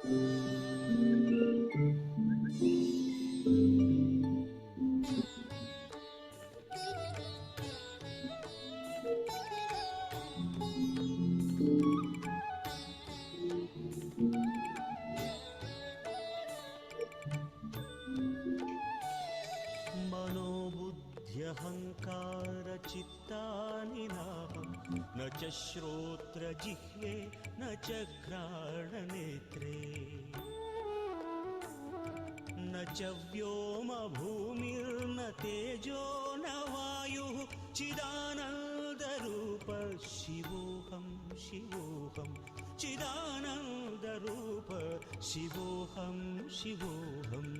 मनोबुद्ध्यहङ्कारचित्तानि नाहं न च श्रोत्रजिह्वे न च घ्राणनेत्रे न च व्योमभूमिर्न तेजो न वायुः चिदानन्दरूप शिवोऽहं शिवोऽहं चिदानन्दरूप शिवोऽहं शिवोऽहम्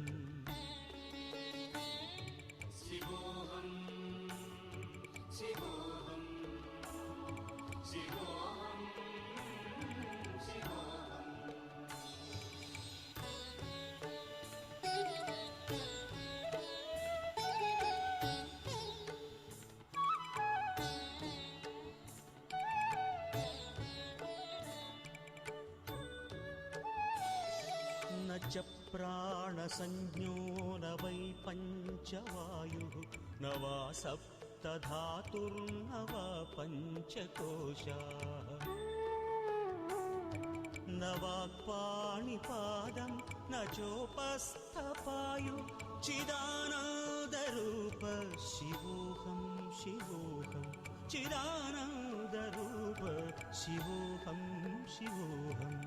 न च प्राणसंज्ञो न वै पञ्चवायुः न वा सप्तधातुर्न वा पञ्चकोशाः न वाक्पाणिपादं न चोपस्थपायुः चिदानन्दरूप शिवोऽहं शिवोऽहं चिदानन्दरूप शिवोऽहं शिवोऽहम्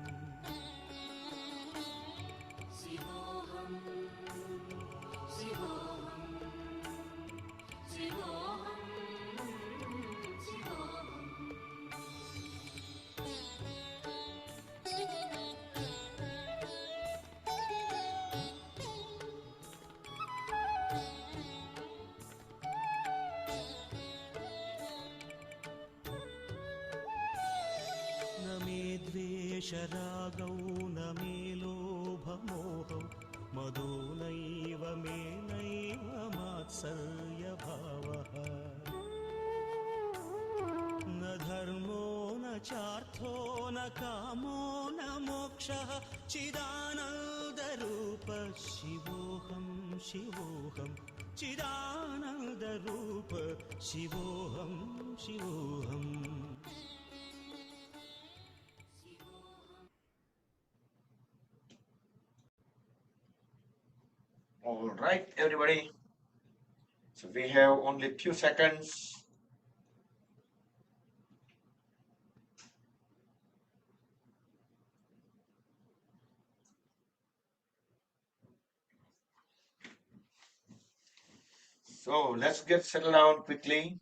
न मे द्वेषरागौ न मे लोभमोहौ मदो नैव मे नैव मात्सर्यभावः न धर्मो न चार्थो न कामो न मोक्षः चिदानन्दरूप शिवोऽहं शिवोऽहं चिदानन्दरूप शिवोऽहं शिवोऽहम् All right, everybody. So we have only few seconds. So let's get settled down quickly.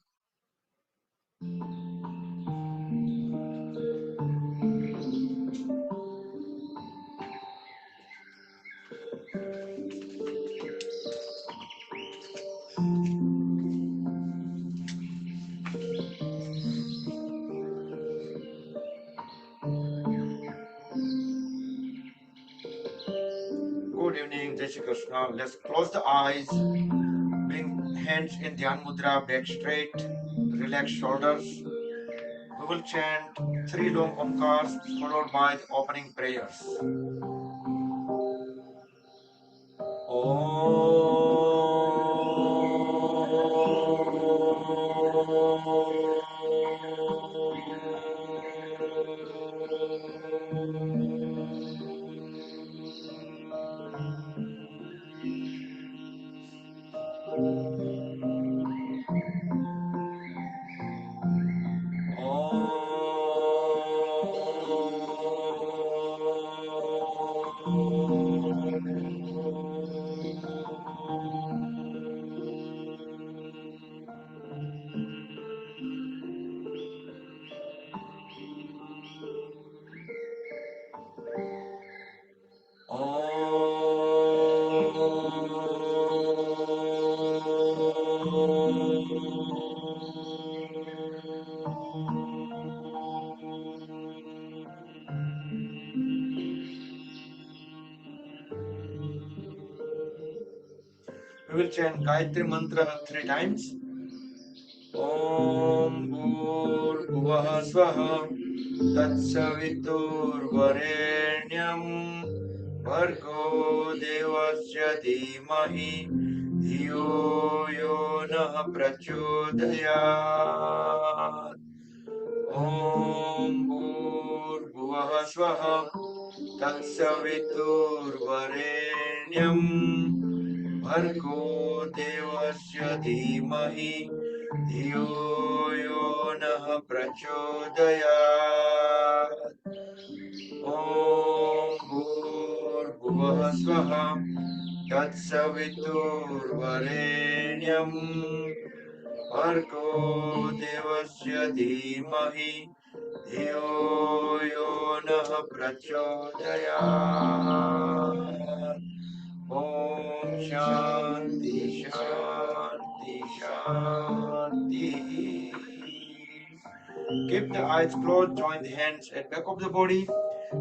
Good evening, Jai Shri Krishna. Let's close the eyes. Bring hands in Dhyan Mudra, back straight. Relax shoulders. We will chant 3 long omkars followed by the opening prayers. We will chant Gayatri Mantra 3 times. Om Bhur Bhuvah Swaha तत्सवितुर्वरेण्यं भर्गो देवस्य धीमहि धियो यो नः प्रचोदयात् ॐ भूर्भुवः स्वः तत्सवितुर्वरेण्यं भर्गो देवस्य धीमहि धियो यो नः प्रचोदयात् ॐ भूर्भुवः स्वः तत्सवितुर्वरेण्यं भर्गो देवस्य धीमहि धियो यो नः प्रचोदयात् ॐ शान्ति शान्ति शान्तिः. Keep the eyes closed, join the hands at back of the body,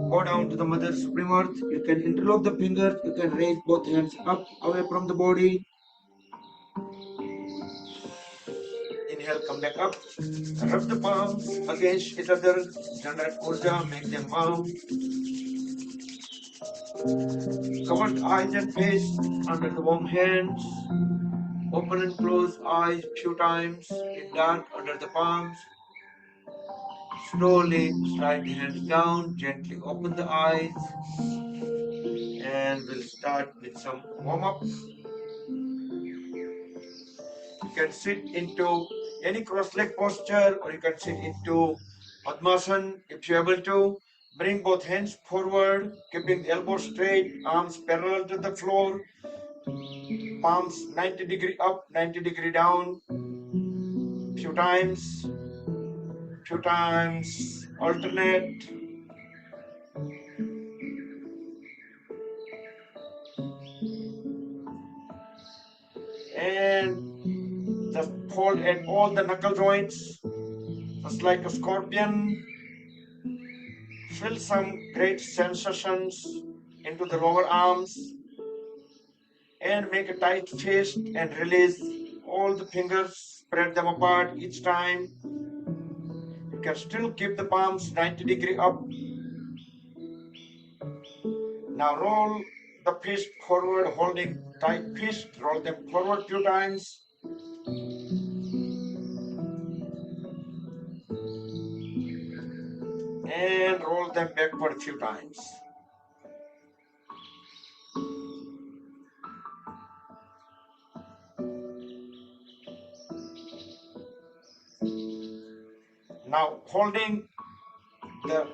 go down to the Mother Supreme Earth. You can interlock the fingers, you can raise both hands up away from the body. Inhale, come back up, rub the palms against each other, generate urja, make them warm. Cover the eyes and face under the warm hands. Open and close eyes few times in dark under the palms. Slowly slide the hands down, gently open the eyes, and we'll start with some warm-up. You can sit into any cross-leg posture, or you can sit into Padmasana if you're able to. Bring both hands forward, keeping the elbows straight, arms parallel to the floor, palms 90 degree up, 90 degree down. Few times, alternate. And just hold at all the knuckle joints, just like a scorpion. Feel some great sensations into the lower arms, and make a tight fist and release all the fingers, spread them apart each time. You can still keep the palms 90 degree up. Now roll the fist forward, holding tight fist, roll them forward few times. And roll them backward few times. Now holding the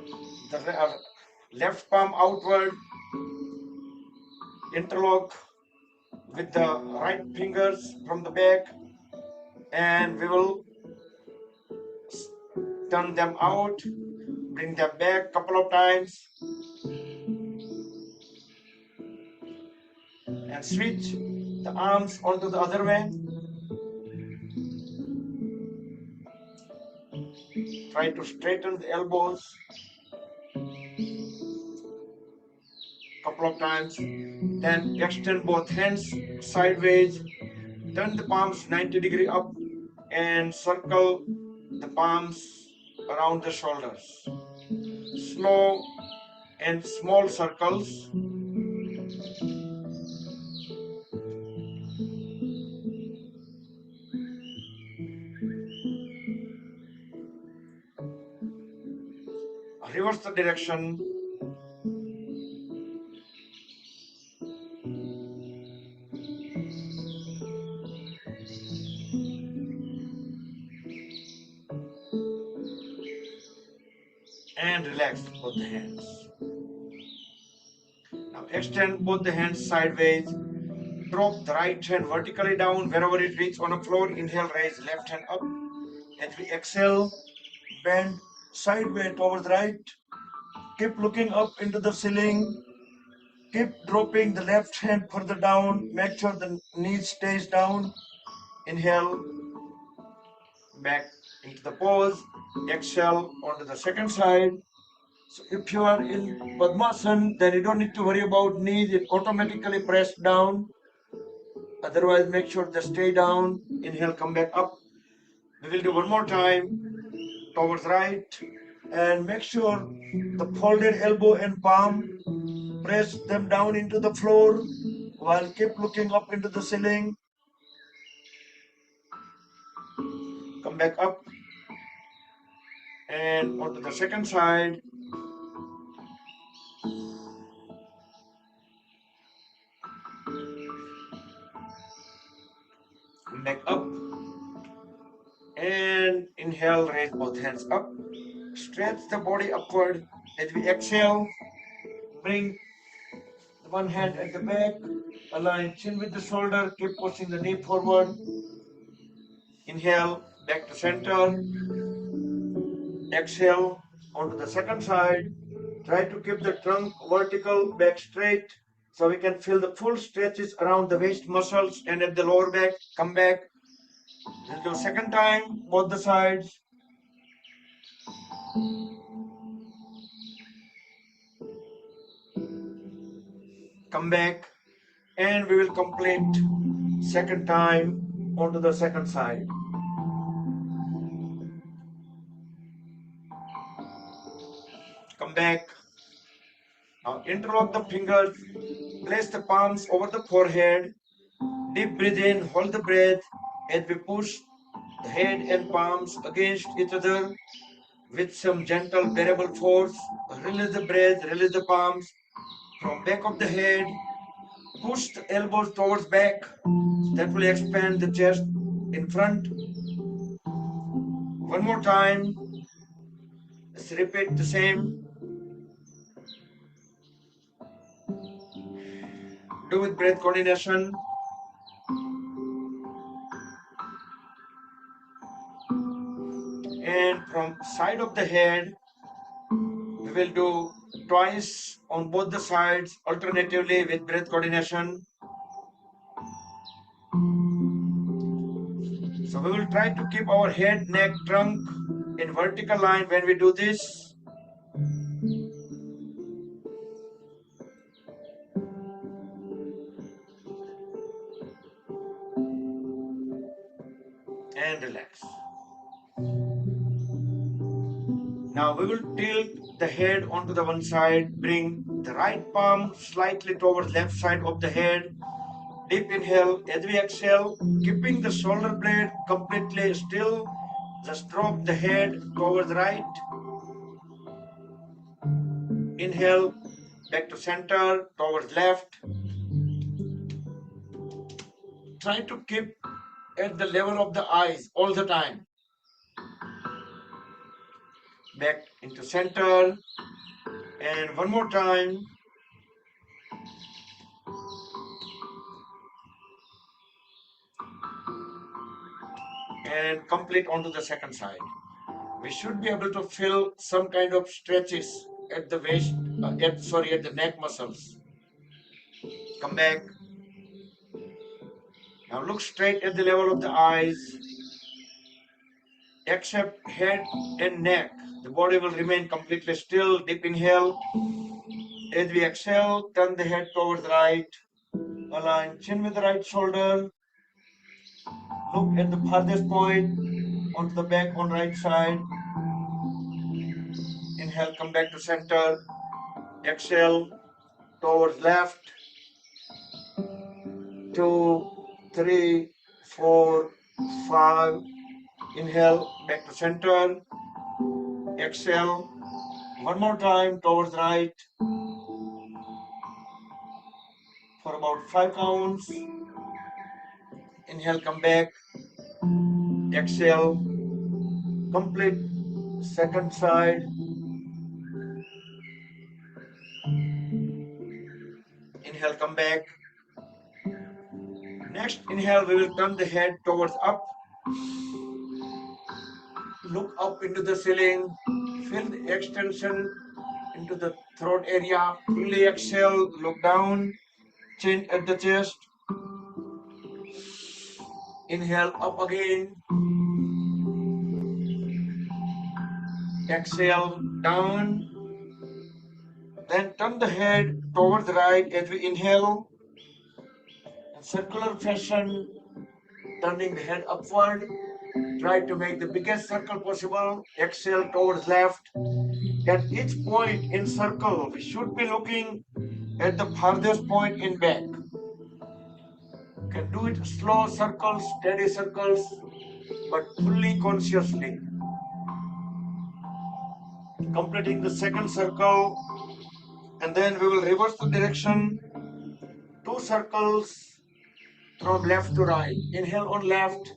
left palm outward, interlock with the right fingers from the back, and we will turn them out, bring them back a couple of times, and switch the arms onto the other way. Try to straighten the elbows couple of times. Then extend both hands sideways, turn the palms 90 degree up, and circle the palms around the shoulders. Slow and small circles. Reverse the direction. And relax both the hands. Now extend both the hands sideways. Drop the right hand vertically down wherever it reaches on the floor. Inhale, raise left hand up. As we exhale, bend sideways towards the right. Keep looking up into the ceiling. Keep dropping the left hand further down. Make sure the knee stays down. Inhale, back into the pose. Exhale onto the second side. So if you are in Padmasana, then you don't need to worry about knees. It automatically press down. Otherwise, make sure they stay down. Inhale, come back up. We will do one more time. Towards right. And make sure the folded elbow and palm, press them down into the floor while keep looking up into the ceiling. Come back up and onto the second side. Come back up and inhale, raise both hands up. Stretch the body upward. As we exhale, bring one hand at the back, align chin with the shoulder, keep pushing the knee forward. Inhale, back to center. Exhale, onto the second side. Try to keep the trunk vertical, back straight, so we can feel the full stretches around the waist muscles and at the lower back. Come back. We'll do second time, both the sides. Come back, and we will complete second time onto the second side. Come back. Now interlock the fingers, place the palms over the forehead. Deep breathe in, hold the breath as we push the head and palms against each other with some gentle bearable force. Release the breath, release the palms from back of the head. Push the elbows towards back. That will expand the chest in front. One more time. Let's repeat the same. Do with breath coordination. And from side of the head, we will do twice on both the sides, alternatively with breath coordination. So we will try to keep our head, neck, trunk in vertical line when we do this. And relax. Now we will tilt the head onto the one side, bring the right palm slightly towards left side of the head. Deep inhale, as we exhale, keeping the shoulder blade completely still, just drop the head towards right. Inhale, back to center, towards left. Try to keep at the level of the eyes all the time. Back into center, and one more time. And complete onto the second side. We should be able to feel some kind of stretches at the waist, at the neck muscles. Come back. Now look straight at the level of the eyes. Except head and neck, the body will remain completely still. Deep inhale. As we exhale, turn the head towards the right. Align chin with the right shoulder. Look at the farthest point onto the back on right side. Inhale, come back to center. Exhale towards left. 2, 3, 4, 5. Inhale, back to center. Exhale. One more time towards right. For about 5 counts. Inhale, come back. Exhale. Complete second side. Inhale, come back. Next inhale, we will turn the head towards up. Look up into the ceiling. Feel the extension into the throat area. Fully exhale, look down. Chin at the chest. Inhale, up again. Exhale, down. Then turn the head towards the right as we inhale. In circular fashion, turning the head upward. Try to make the biggest circle possible. Exhale towards left. At each point in circle, we should be looking at the farthest point in back. You can do it slow circles, steady circles, but fully consciously. Completing the second circle, and then we will reverse the direction. 2 circles from left to right. Inhale on left,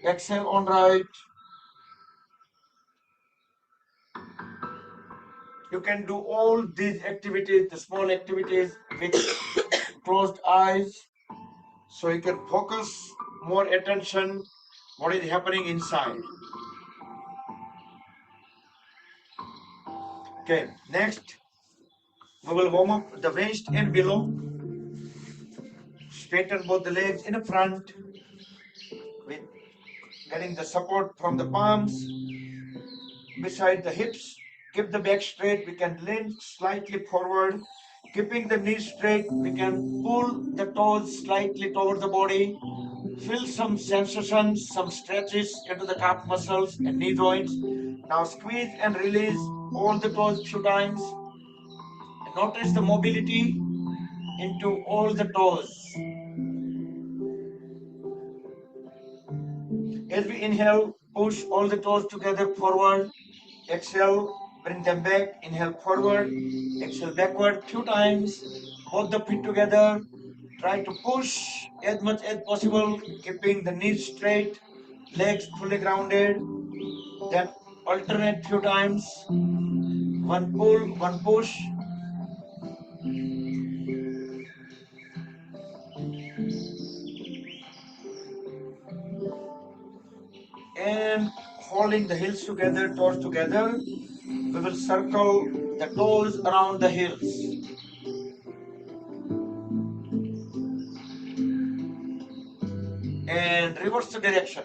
exhale on right. You can do all these activities, the small activities, with closed eyes, so you can focus more attention what is happening inside. Okay, next we will warm up the waist and below. Straighten both the legs in the front with getting the support from the palms beside the hips. Keep the back straight. We can lean slightly forward. Keeping the knees straight, we can pull the toes slightly toward the body. Feel some sensations, some stretches into the calf muscles and knee joints. Now squeeze and release all the toes few times. And notice the mobility into all the toes. As we inhale, push all the toes together forward. Exhale, bring them back. Inhale forward. Exhale backward few times. Both the feet together. Try to push as much as possible, keeping the knees straight, legs fully grounded. Then alternate few times. One pull, one push. And holding the heels together, toes together, we will circle the toes around the heels. And reverse the direction.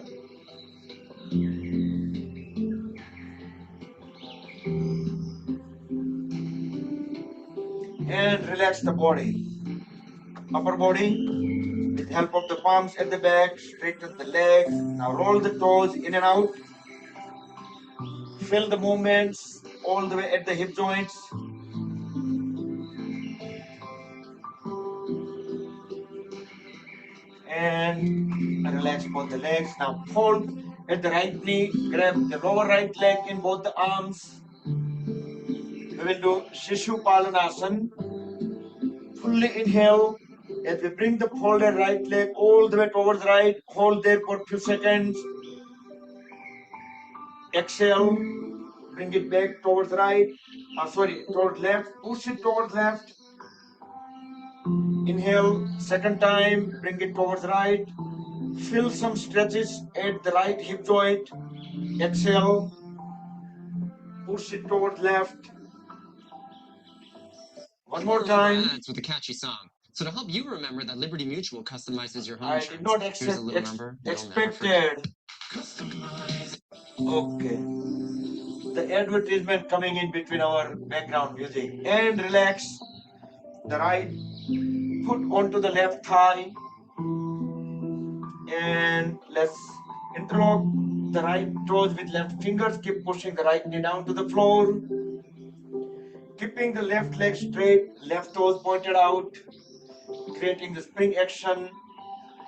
And relax the body. Upper body, with help of the palms at the back, straighten the legs. Now roll the toes in and out. Feel the movements all the way at the hip joints. And relax both the legs. Now fold at the right knee, grab the lower right leg in both the arms. We will do Shishupalanasan. Fully inhale as we bring the folded right leg all the way towards right. Hold there for a few seconds. Exhale, bring it back towards right. Towards left. Push it towards left. Inhale, second time, bring it towards right. Feel some stretches at the right hip joint. Exhale, push it towards left. One more time. Congrats with a catchy song. So to help you remember that Liberty Mutual customizes your home I insurance, did not here's a little number you'll never forget. expected. Okay. The advertisement coming in between our background music. And relax the right foot onto the left thigh. And let's interlock the right toes with left fingers. Keep pushing the right knee down to the floor. Keeping the left leg straight, left toes pointed out. Creating the spring action,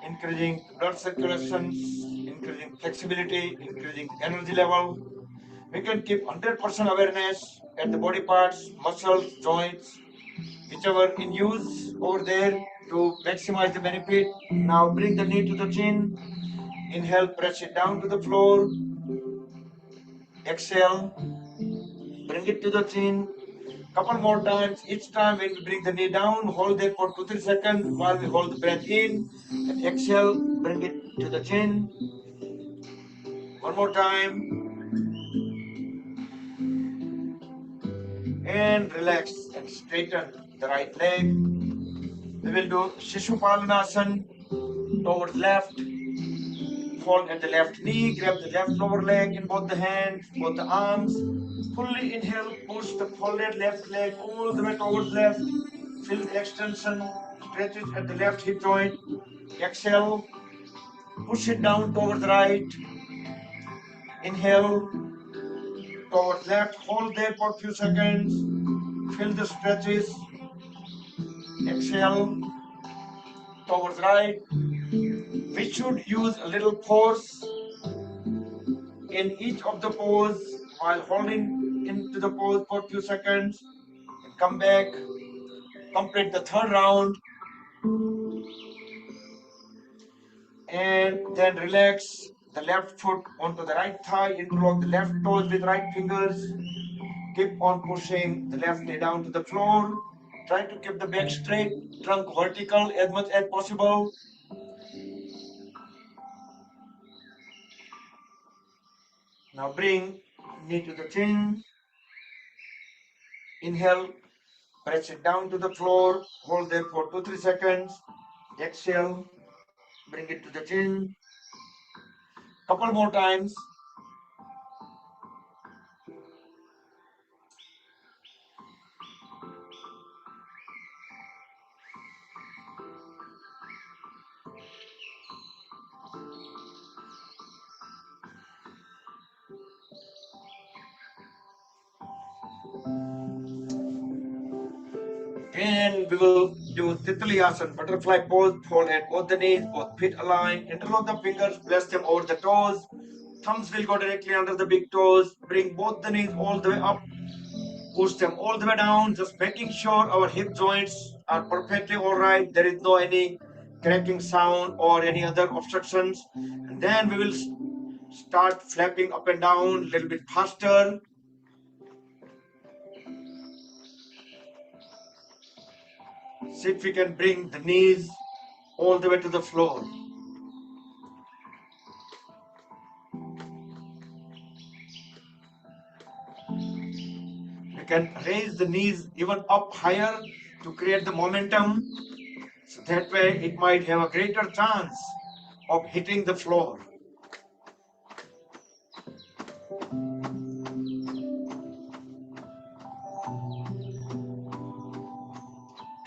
increasing blood circulation, increasing flexibility, increasing energy level. We can keep 100% awareness at the body parts, muscles, joints, whichever in use over there to maximize the benefit. Now bring the knee to the chin. Inhale, press it down to the floor. Exhale, bring it to the chin. Couple more times. Each time when we bring the knee down, hold there for 2-3 seconds while we hold the breath in. And exhale, bring it to the chin. One more time. And relax and straighten the right leg. We will do Shishupalanasan towards left. Hold at the left knee, grab the left lower leg in both the hands, both the arms. Fully inhale, push the folded left leg all the way towards left. Feel the extension, stretch it at the left hip joint. Exhale, push it down towards right. Inhale towards left, hold there for a few seconds, feel the stretches. Exhale towards right. We should use a little force in each of the pose while holding into the pose for a few seconds. Come back, complete the third round, and then relax the left foot onto the right thigh, interlock the left toes with right fingers. Keep on pushing the left knee down to the floor. Try to keep the back straight, trunk vertical as much as possible. Now bring knee to the chin. Inhale, press it down to the floor. Hold there for 2-3 seconds. Exhale, bring it to the chin. Couple more times. And we will do Titliasana, butterfly pose, hold at both the knees, both feet aligned, interlock the fingers, place them over the toes. Thumbs will go directly under the big toes. Bring both the knees all the way up, push them all the way down, just making sure our hip joints are perfectly all right. There is no any cracking sound or any other obstructions. And then we will start flapping up and down a little bit faster. See if we can bring the knees all the way to the floor. We can raise the knees even up higher to create the momentum. So that way it might have a greater chance of hitting the floor.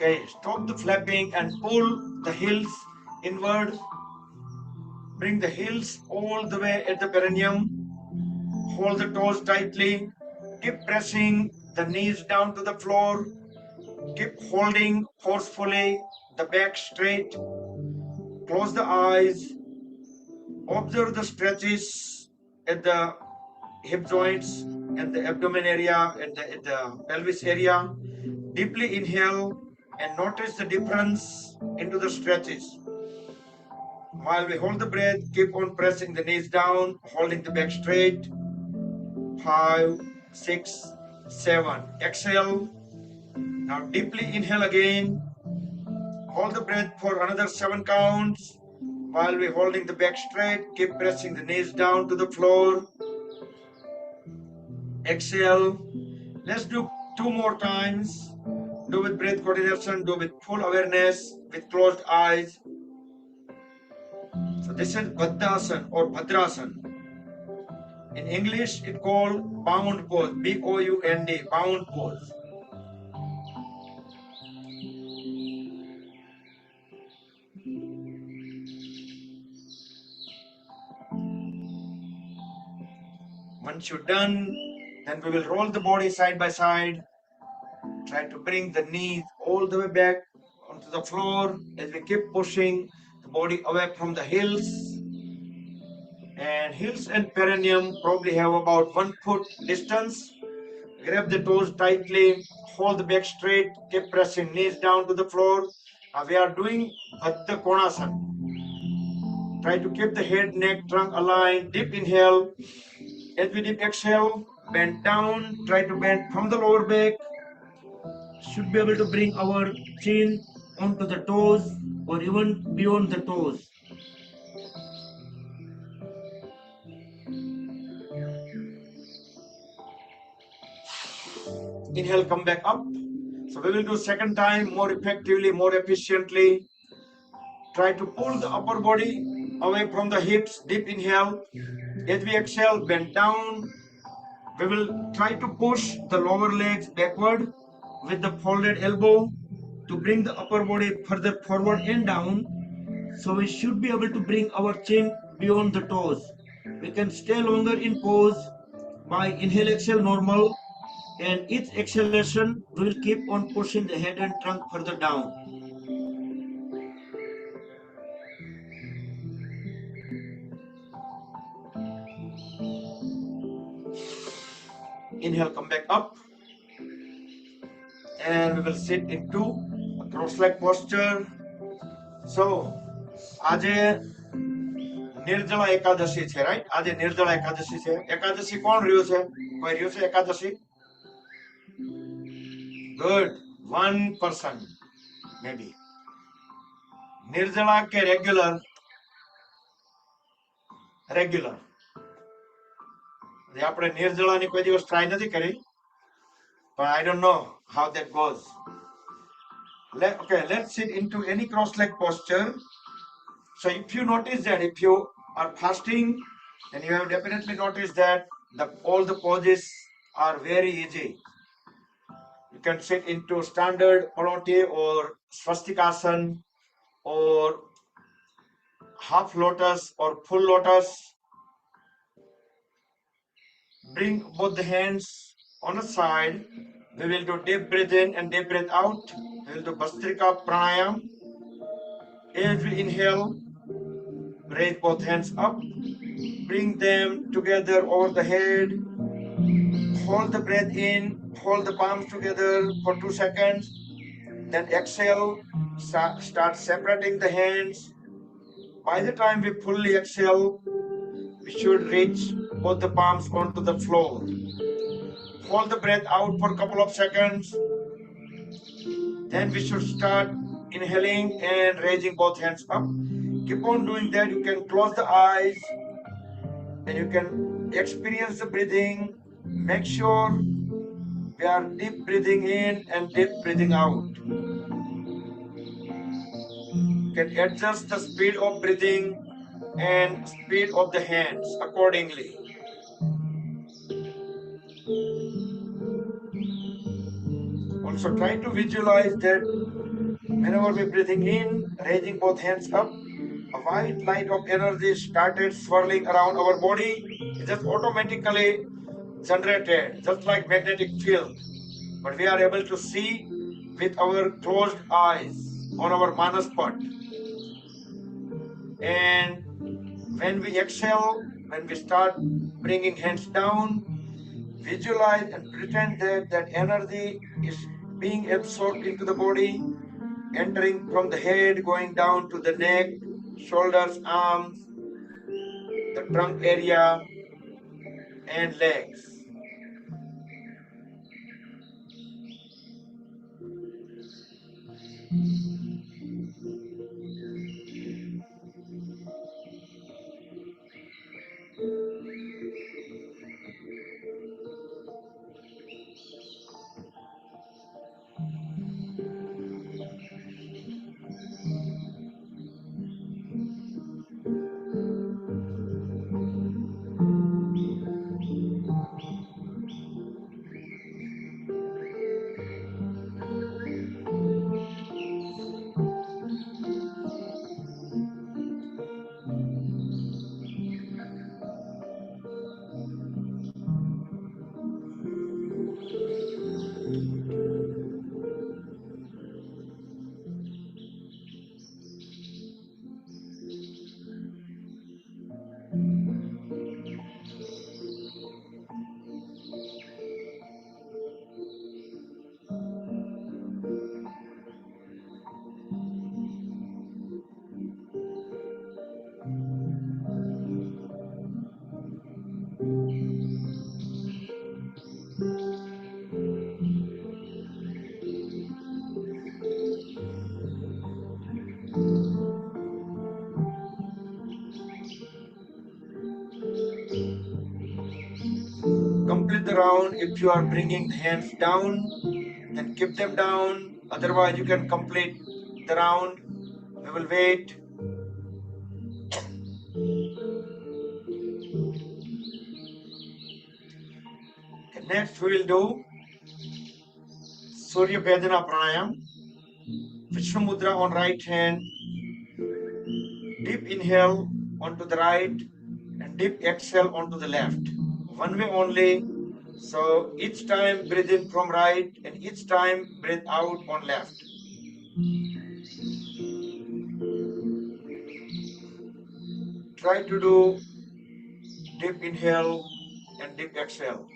Okay, stop the flapping and pull the heels inward. Bring the heels all the way at the perineum. Hold the toes tightly. Keep pressing the knees down to the floor. Keep holding forcefully the back straight. Close the eyes. Observe the stretches at the hip joints and the abdomen area and the pelvis area. Deeply inhale and notice the difference into the stretches. While we hold the breath, keep on pressing the knees down, holding the back straight. 5, 6, 7. Exhale. Now deeply inhale again. Hold the breath for another 7 counts. While we're holding the back straight, keep pressing the knees down to the floor. Exhale. Let's do 2 more times. Do with breath coordination, do with full awareness, with closed eyes. So this is Baddhasana or Bhadrasana. In English, it's called bound pose, B-O-U-N-D, bound pose. Once you're done, then we will roll the body side by side. Try to bring the knees all the way back onto the floor as we keep pushing the body away from the heels. And heels and perineum probably have about 1 foot distance. Grab the toes tightly, hold the back straight, keep pressing knees down to the floor. Now we are doing Baddha Konasana. Try to keep the head, neck, trunk aligned. Deep inhale. As we deep exhale, bend down. Try to bend from the lower back. Should be able to bring our chin onto the toes or even beyond the toes. Inhale, come back up. So we will do second time more effectively, more efficiently. Try to pull the upper body away from the hips. Deep inhale. As we exhale, bend down. We will try to push the lower legs backward with the folded elbow to bring the upper body further forward and down. So we should be able to bring our chin beyond the toes. We can stay longer in pose by inhale, exhale normal, and each exhalation we will keep on pushing the head and trunk further down. Inhale, come back up, and we will sit into a cross-leg posture. So, આજે નિર્જળા એકાદશી છે, right? આજે નિર્જળા એકાદશી છે. એકાદશી કોણ રહ્યું છે? કોઈ રહ્યું છે Ekadashi? Good. One person, maybe. Nirjala કે રેગ્યુલર? રેગ્યુલર. આપણે નિર્જળાની કોઈ દિવસ ટ્રાય નથી કરી, but I don't know how that goes. Let's sit into any cross-leg posture. So if you notice that if you are fasting, then you have definitely noticed that all the poses are very easy. You can sit into standard Paloti or Swastikasana or half lotus or full lotus. Bring both the hands on the side. We will do deep breath in and deep breath out. We will do Bhastrika Pranayam. As we inhale, raise both hands up. Bring them together over the head. Hold the breath in. Hold the palms together for 2 seconds. Then exhale. Start separating the hands. By the time we fully exhale, we should reach both the palms onto the floor. Hold the breath out for a couple of seconds. Then we should start inhaling and raising both hands up. Keep on doing that. You can close the eyes and you can experience the breathing. Make sure we are deep breathing in and deep breathing out. You can adjust the speed of breathing and speed of the hands accordingly. Also try to visualize that whenever we're breathing in, raising both hands up, a white light of energy started swirling around our body. It just automatically generated, just like magnetic field. But we are able to see with our closed eyes on our Manaspat. And when we exhale, when we start bringing hands down, visualize and pretend that that energy is being absorbed into the body, entering from the head, going down to the neck, shoulders, arms, the trunk area, and legs. Complete the round. If you are bringing the hands down, then keep them down. Otherwise, you can complete the round. We will wait. Okay, next, we will do Surya Vedana Pranayam. Vishnu Mudra on right hand. Deep inhale onto the right. and deep exhale onto the left. One way only. So each time breathe in from right and each time breathe out on left. Try to do deep inhale and deep exhale.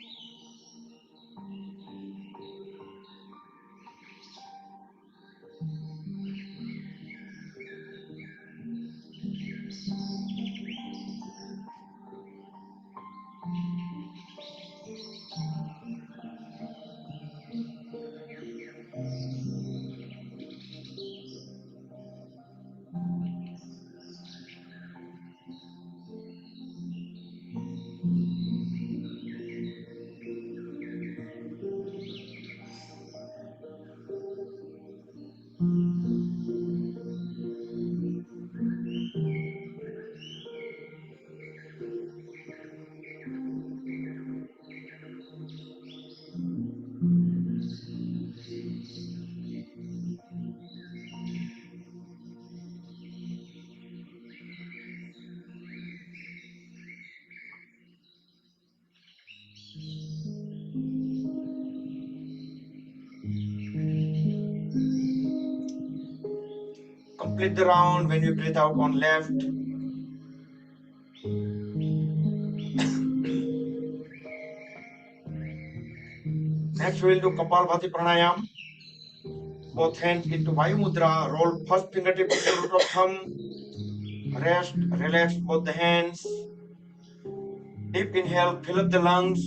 Complete the round when you breathe out on left. Next, we will do Kapalbhati Pranayam. Both hands into Vayu Mudra. Roll first fingertip to the root of thumb. Rest, relax both the hands. Deep inhale, fill up the lungs.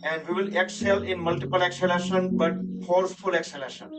And we will exhale in multiple exhalation, but forceful exhalation.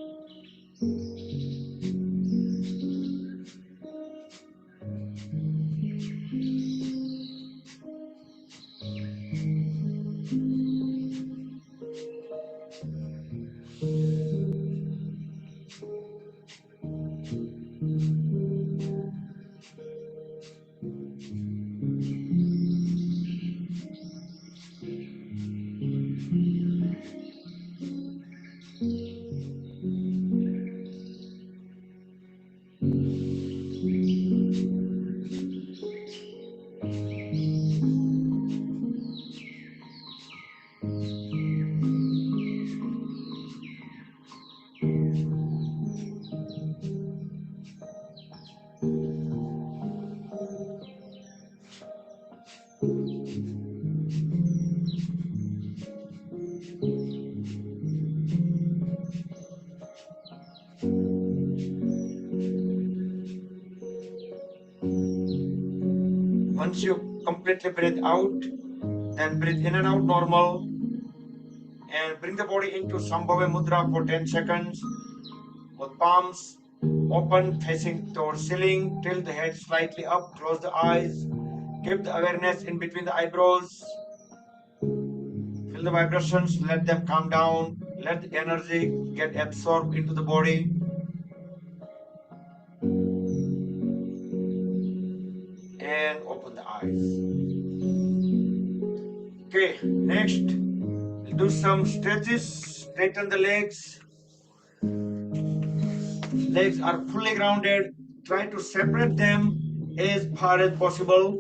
Once you completely breathe out, then breathe in and out normal. And bring the body into Sambhava Mudra for 10 seconds. With palms open, facing towards ceiling. Tilt the head slightly up. Close the eyes. Keep the awareness in between the eyebrows. Feel the vibrations. Let them calm down. Let the energy get absorbed into the body. And open the eyes. Okay, next, we'll do some stretches. Straighten the legs. Legs are fully grounded. Try to separate them as far as possible.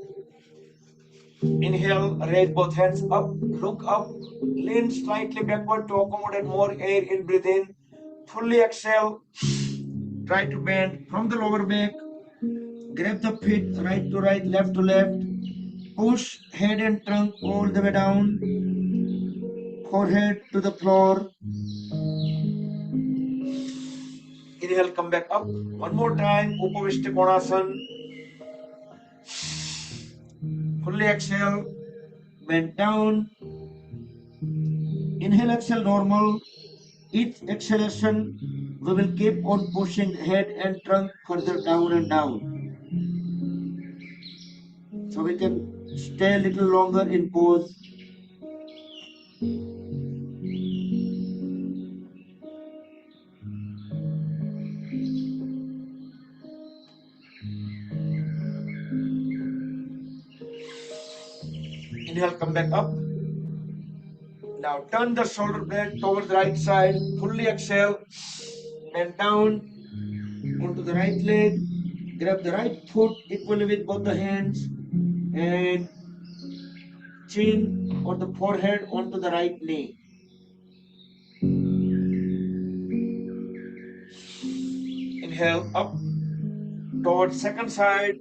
Inhale, raise both hands up, look up, lean slightly backward to accommodate more air in, breathe in. Fully exhale. Try to bend from the lower back. Grab the feet right to right, left to left. Push head and trunk all the way down. Forehead to the floor. Inhale, come back up. One more time, Upavishti Konasana. Fully exhale, bend down. Inhale, exhale, normal. Each exhalation, we will keep on pushing head and trunk further down and down. So we can stay a little longer in pose. Inhale, come back up. Now turn the shoulder blade towards the right side. Fully exhale. Bend down onto the right leg. Grab the right foot equally with both the hands. and chin or the forehead onto the right knee. Inhale up towards second side.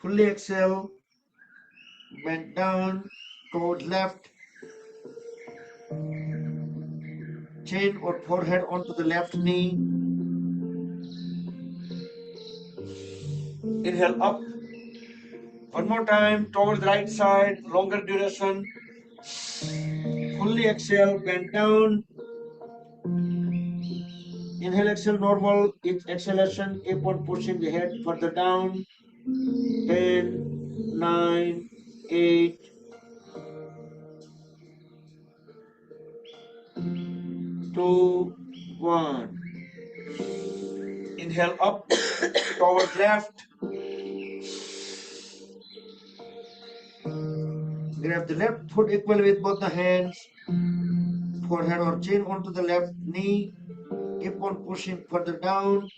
Fully exhale. Bend down towards left. Chin or forehead onto the left knee. Inhale up. One more time towards the right side. Longer duration. Fully exhale. Bend down. Inhale, exhale, normal. Each exhalation, keep on pushing the head further down. 10, 9, 8, 2, 1. Inhale up towards left. Grab the left foot equally with both the hands. Forehead or chin onto the left knee. Keep on pushing further down.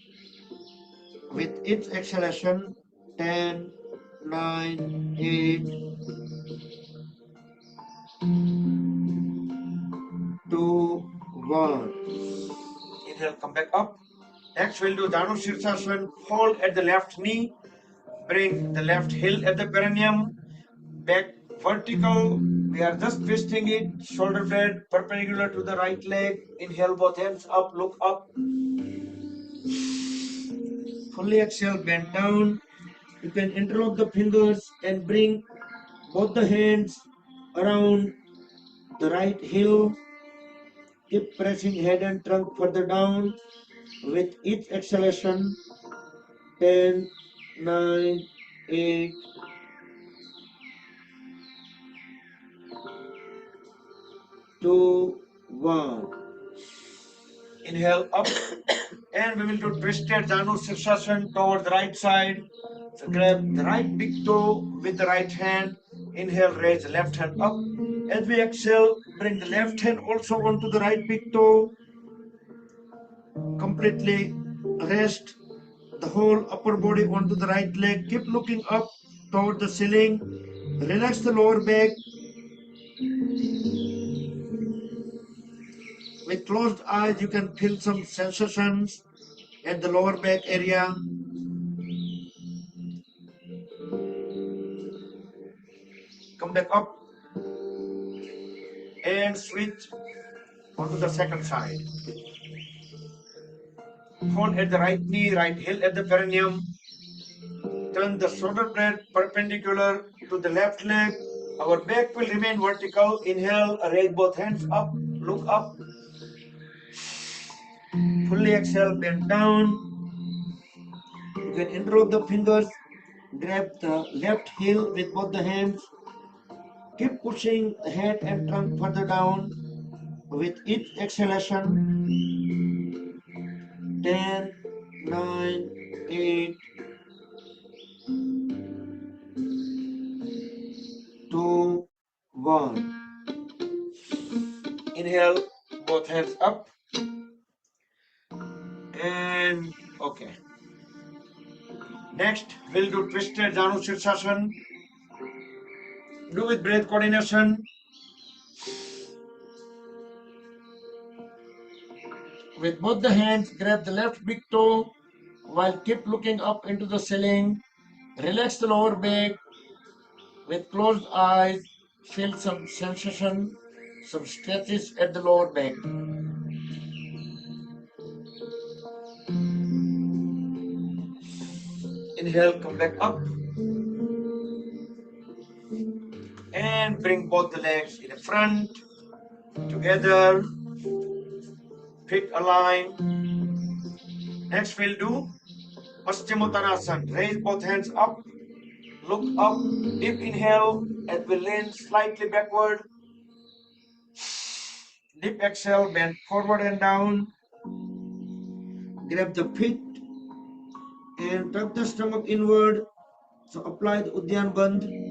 With each exhalation, 10, 9, 8, 2, 1. Inhale, come back up. Next, we'll do Danu Sirsasana. Hold at the left knee. Bring the left heel at the perineum. Back vertical. We are just twisting it. Shoulder blade perpendicular to the right leg. Inhale, both hands up. Look up. Fully exhale, bend down. You can interlock the fingers and bring both the hands around the right heel. Keep pressing head and trunk further down. With each exhalation, 10, 9, 8, 2, 1. Inhale up and we will do twisted Janu Sirsasana towards the right side. So grab the right big toe with the right hand. Inhale, raise the left hand up. As we exhale, bring the left hand also onto the right big toe. Completely rest the whole upper body onto the right leg. Keep looking up toward the ceiling. Relax the lower back. With closed eyes, you can feel some sensations at the lower back area. Come back up and switch onto the second side. Hold at the right knee, right heel at the perineum. Turn the shoulder blade perpendicular to the left leg. Our back will remain vertical. Inhale, raise both hands up, look up. Fully exhale, bend down. You can interlock the fingers, grab the left heel with both the hands. Keep pushing the head and trunk further down. With each exhalation, 10, 9, 8, 2, 1. Inhale, both hands up. And okay. Next, we'll do twisted Janu Sirsasana. Do with breath coordination. With both the hands, grab the left big toe while keep looking up into the ceiling. Relax the lower back. With closed eyes, feel some sensation, some stretches at the lower back. Inhale, come back up. And bring both the legs in the front, together, feet aligned. Next, we'll do Paschimottanasana. Raise both hands up, look up, deep inhale, as we lean slightly backward. Deep exhale, bend forward and down. Grab the feet and tuck the stomach inward. So apply the Uddiyana Bandh.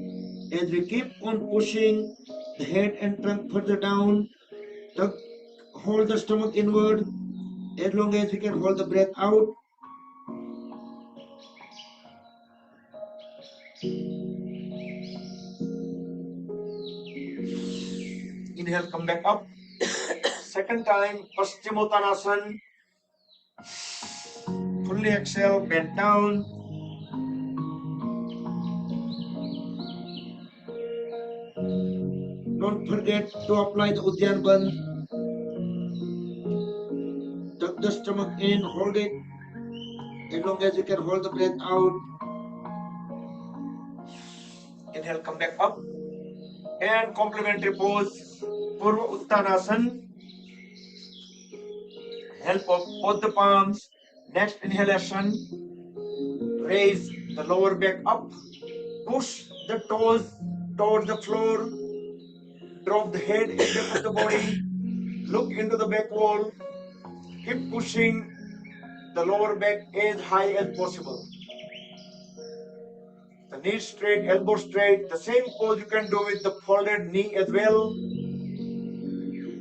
As we keep on pushing the head and trunk further down, hold the stomach inward as long as we can hold the breath out. Inhale, come back up. Second time, Paschimottanasana. Fully exhale, bend down. Don't forget to apply the Uddiyana Bandh. Tuck the stomach in, hold it as long as you can hold the breath out. Inhale, come back up. And complementary pose, Purva Uttanasana. Help of both the palms. Next inhalation, raise the lower back up. Push the toes towards the floor. Drop the head and back of the body. Look into the back wall. Keep pushing the lower back as high as possible. The knees straight, elbow straight. The same pose you can do with the folded knee as well.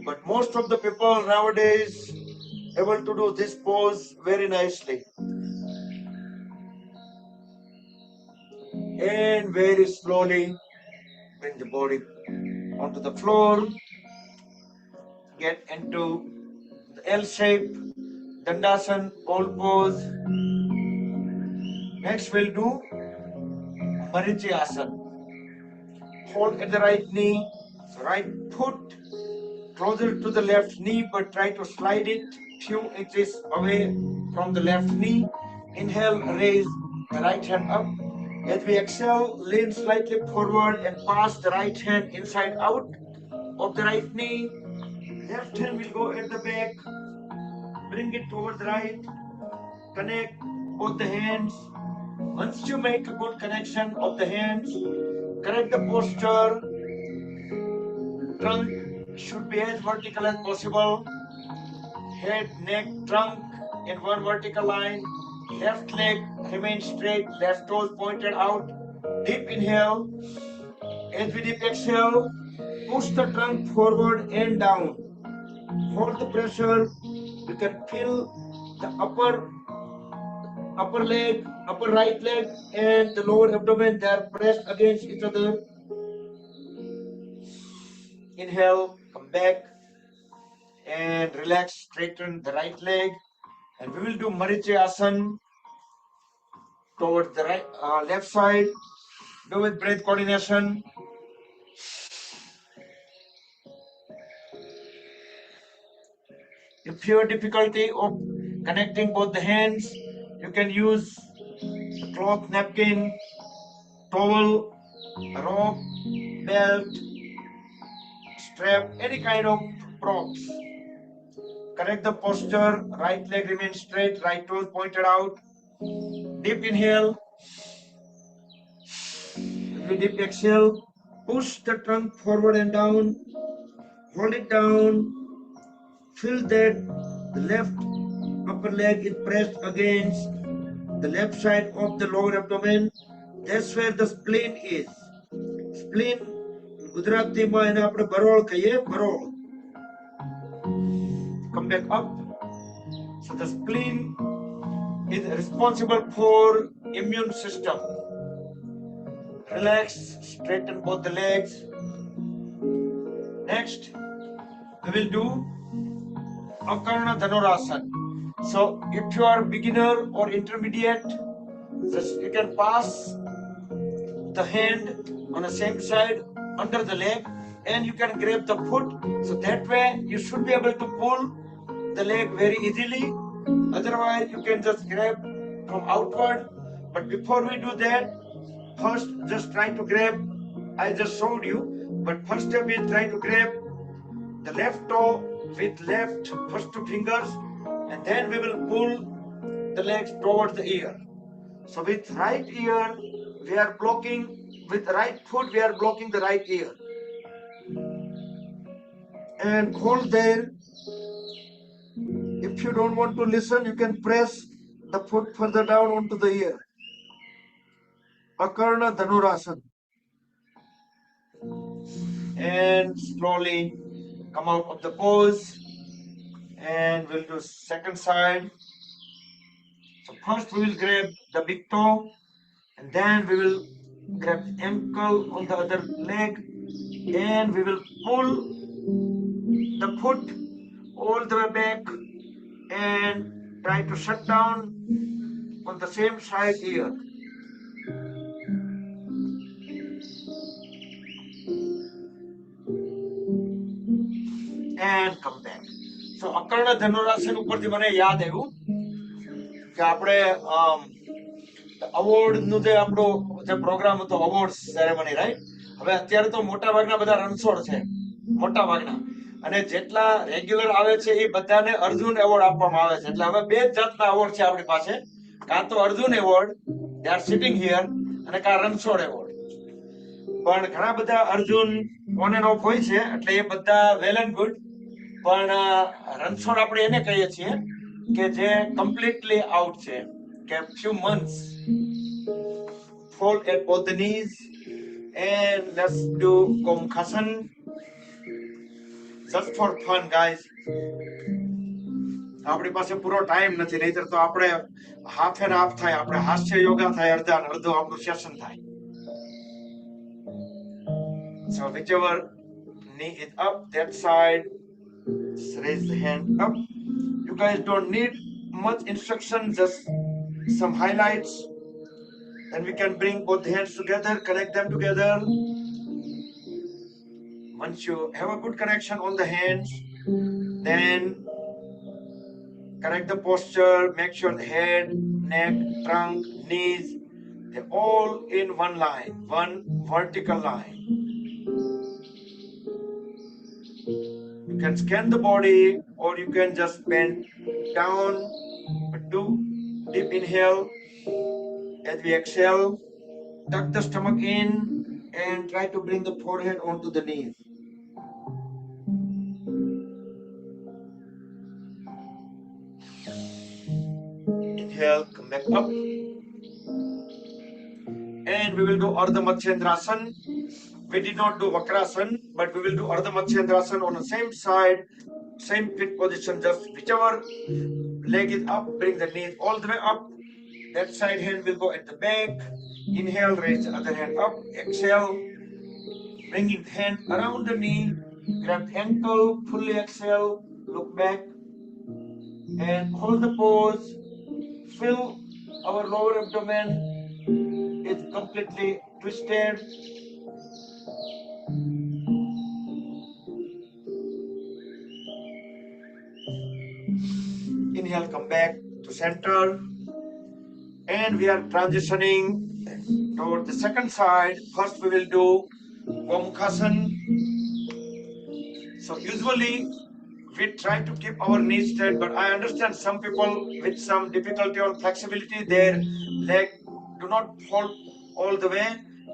But most of the people nowadays able to do this pose very nicely. And very slowly bring the body onto the floor. Get into the L shape, Dandasana, old pose. Next we'll do Marichi Hold at the right knee, so right foot closer to the left knee, but try to slide it few inches away from the left knee. Inhale, raise the right hand up. As we exhale, lean slightly forward and pass the right hand inside out of the right knee. Left hand will go at the back. Bring it towards the right. Connect both the hands. Once you make a good connection of the hands, correct the posture. Trunk should be as vertical as possible. Head, neck, trunk in one vertical line. Left leg remains straight, left toes pointed out. Deep inhale. As we deep exhale, push the trunk forward and down. Hold the pressure. You can feel the upper leg, upper right leg, and the lower abdomen. They are pressed against each other. Inhale, come back and relax, straighten the right leg. And we will do Marichi Asana towards the right, left side. Do with breath coordination. If you have difficulty of connecting both the hands, you can use a cloth napkin, towel, rope, belt, strap, any kind of props. Correct the posture, right leg remains straight, right toes pointed out. Deep inhale. If we deep exhale, push the trunk forward and down. Hold it down. Feel that the left upper leg is pressed against the left side of the lower abdomen. That's where the spleen is. Spleen, Gujarati માં એને આપણે બરોળ કહીએ, બરોળ. Come back up. So the spleen is responsible for immune system. Relax, straighten both the legs. Next, we will do Akarna Dhanurasana. So if you are beginner or intermediate, just you can pass the hand on the same side under the leg and you can grab the foot. So that way you should be able to pull the leg very easily. Otherwise you can just grab from outward. But before we do that, first just try to grab. I just showed you, but first step is try to grab the left toe with left first two fingers, and then we will pull the legs towards the ear. So with right ear we are blocking, with right foot we are blocking the right ear, and hold there. If you don't want to listen, you can press the foot further down onto the ear. Akarna Dhanurasana. And slowly come out of the pose, and we'll do second side. So first we will grab the big toe, and then we will grab the ankle on the other leg, and we will pull the foot all the way back and try to shut down on the same side here. And come back. So અકર્ણ dhanurasana ઉપરથી મને યાદ આવ્યું કે આપણે award નું જે આપણો જે પ્રોગ્રામ હતો અવોર્ડ સેરેમની રાઈટ. હવે અત્યારે તો મોટા ભાગના બધા રણછોડ છે, મોટા ભાગના, અને જેટલા રેગ્યુલર આવે છે એ બધાને અર્જુન એવોર્ડ આપવામાં આવે છે. એટલે હવે બે જ જાતના એવોર્ડ છે આપણી પાસે, કાં તો Arjun award, they are sitting here, અને કાં રણછોડ એવોર્ડ. પણ ઘણા બધા અર્જુન ઓન એન્ડ ઓફ હોય છે, એટલે એ બધા વેલ એન્ડ ગુડ. પણ રણછોડ આપણે એને કહીએ છીએ કે જે કમ્પ્લીટલી આઉટ છે, કે few months. Fold at both the knees and let's do Gomukhasan just for fun, guys. આપણી પાસે પૂરો ટાઈમ નથી, નહીતર તો આપણે હાફ એન્ડ હાફ થાય, આપણે હાસ્ય યોગા થાય અડધા ને અડધો આપણું સેશન થાય. So whichever knee is up, that side, just raise the hand up. You guys don't need much instruction, just some highlights. Then we can bring both hands together, connect them together. Once you have a good connection on the hands, then correct the posture, make sure the head, neck, trunk, knees, they're all in one line, one vertical line. You can scan the body or you can just bend down, but do deep inhale. As we exhale, tuck the stomach in and try to bring the forehead onto the knees. Inhale, come back up. And we will do Ardha Matsyendrasan. We did not do Vakrasan, but we will do Ardha Matsyendrasan on the same side, same pit position, just whichever leg is up, bring the knees all the way up. That side hand will go at the back. Inhale, raise the other hand up. Exhale, bringing the hand around the knee. Grab the ankle, fully exhale, look back, and hold the pose. Feel our lower abdomen is completely twisted. Inhale, come back to center. And we are transitioning toward the second side. First we will do Gomukhasan. So usually we try to keep our knees straight, but I understand some people with some difficulty or flexibility, their leg do not fold all the way,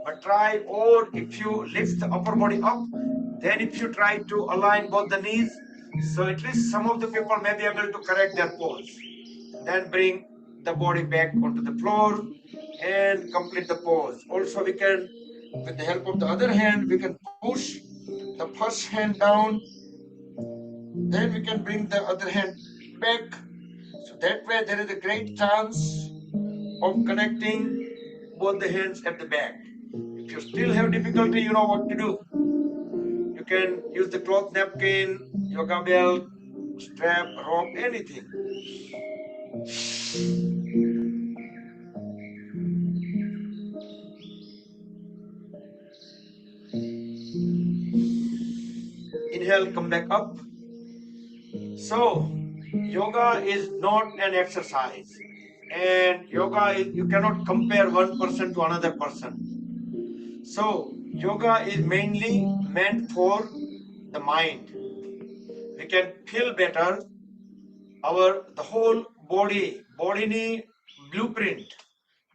but try, or if you lift the upper body up, then if you try to align both the knees, so at least some of the people may be able to correct their pose. Then bring the body back onto the floor and complete the pose. Also we can, with the help of the other hand, we can push the first hand down, then we can bring the other hand back. So that way there is a great chance of connecting both the hands at the back. If you still have difficulty, you know what to do. You can use the cloth napkin, yoga belt, strap, rope, anything. Inhale, come back up. So, yoga is not an exercise, and yoga is, you cannot compare one person to another person. So, yoga is mainly meant for the mind. We can feel better. The whole body ni blueprint.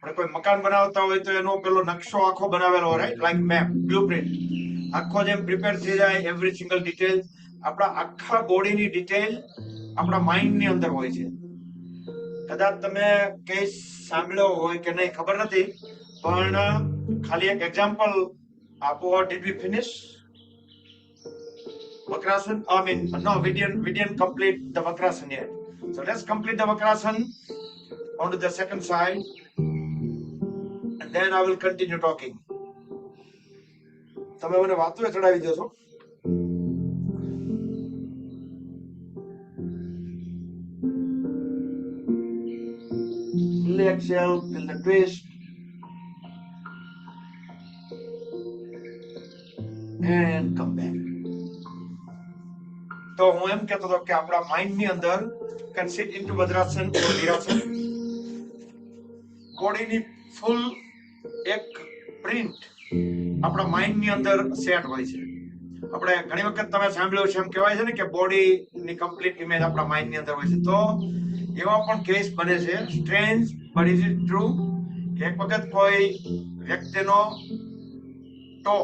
આપણે કોઈ મકાન બનાવતા હોય તો એનો પેલો નકશો આખો બનાવેલો, રાઈટ, લાઈક મેપ, બ્લુપ્રિન્ટ, આખો જેમ પ્રિપેર થઈ જાય, એવરી સિંગલ ડિટેલ, આપણા આખા બોડીની ડિટેલ આપણા માઇન્ડની અંદર હોય છે. કદાચ તમે કેસ સાંભળ્યો હોય કે નહીં ખબર નથી, પણ ખાલી એક એક્ઝામ્પલ આપો. Did we finish Vakrasan? I mean, no, we didn't complete the Vakrasan yet. So let's complete the Vakrasan onto the second side, and then I will continue talking. તમે મને વાતો ચડાવી દો છો. Fully exhale, feel the twist. And come back. તો હું એમ કહેતો હતો કે આપણા માઇન્ડ ની અંદર can sit into vajrasana or વીરાસન. બોડીની ફૂલ એક પ્રિન્ટ આપણા માઇન્ડ ની અંદર સેટ હોય છે. આપણે ઘણી વખત તમે સાંભળ્યું છે, એમ કહેવાય છે ને કે બોડીની કમ્પ્લીટ ઇમેજ આપણા માઇન્ડ ની અંદર હોય છે. તો એવા પણ કેસ બને છે, strange but is it true, કે એક વખત કોઈ વ્યક્તિનો ટો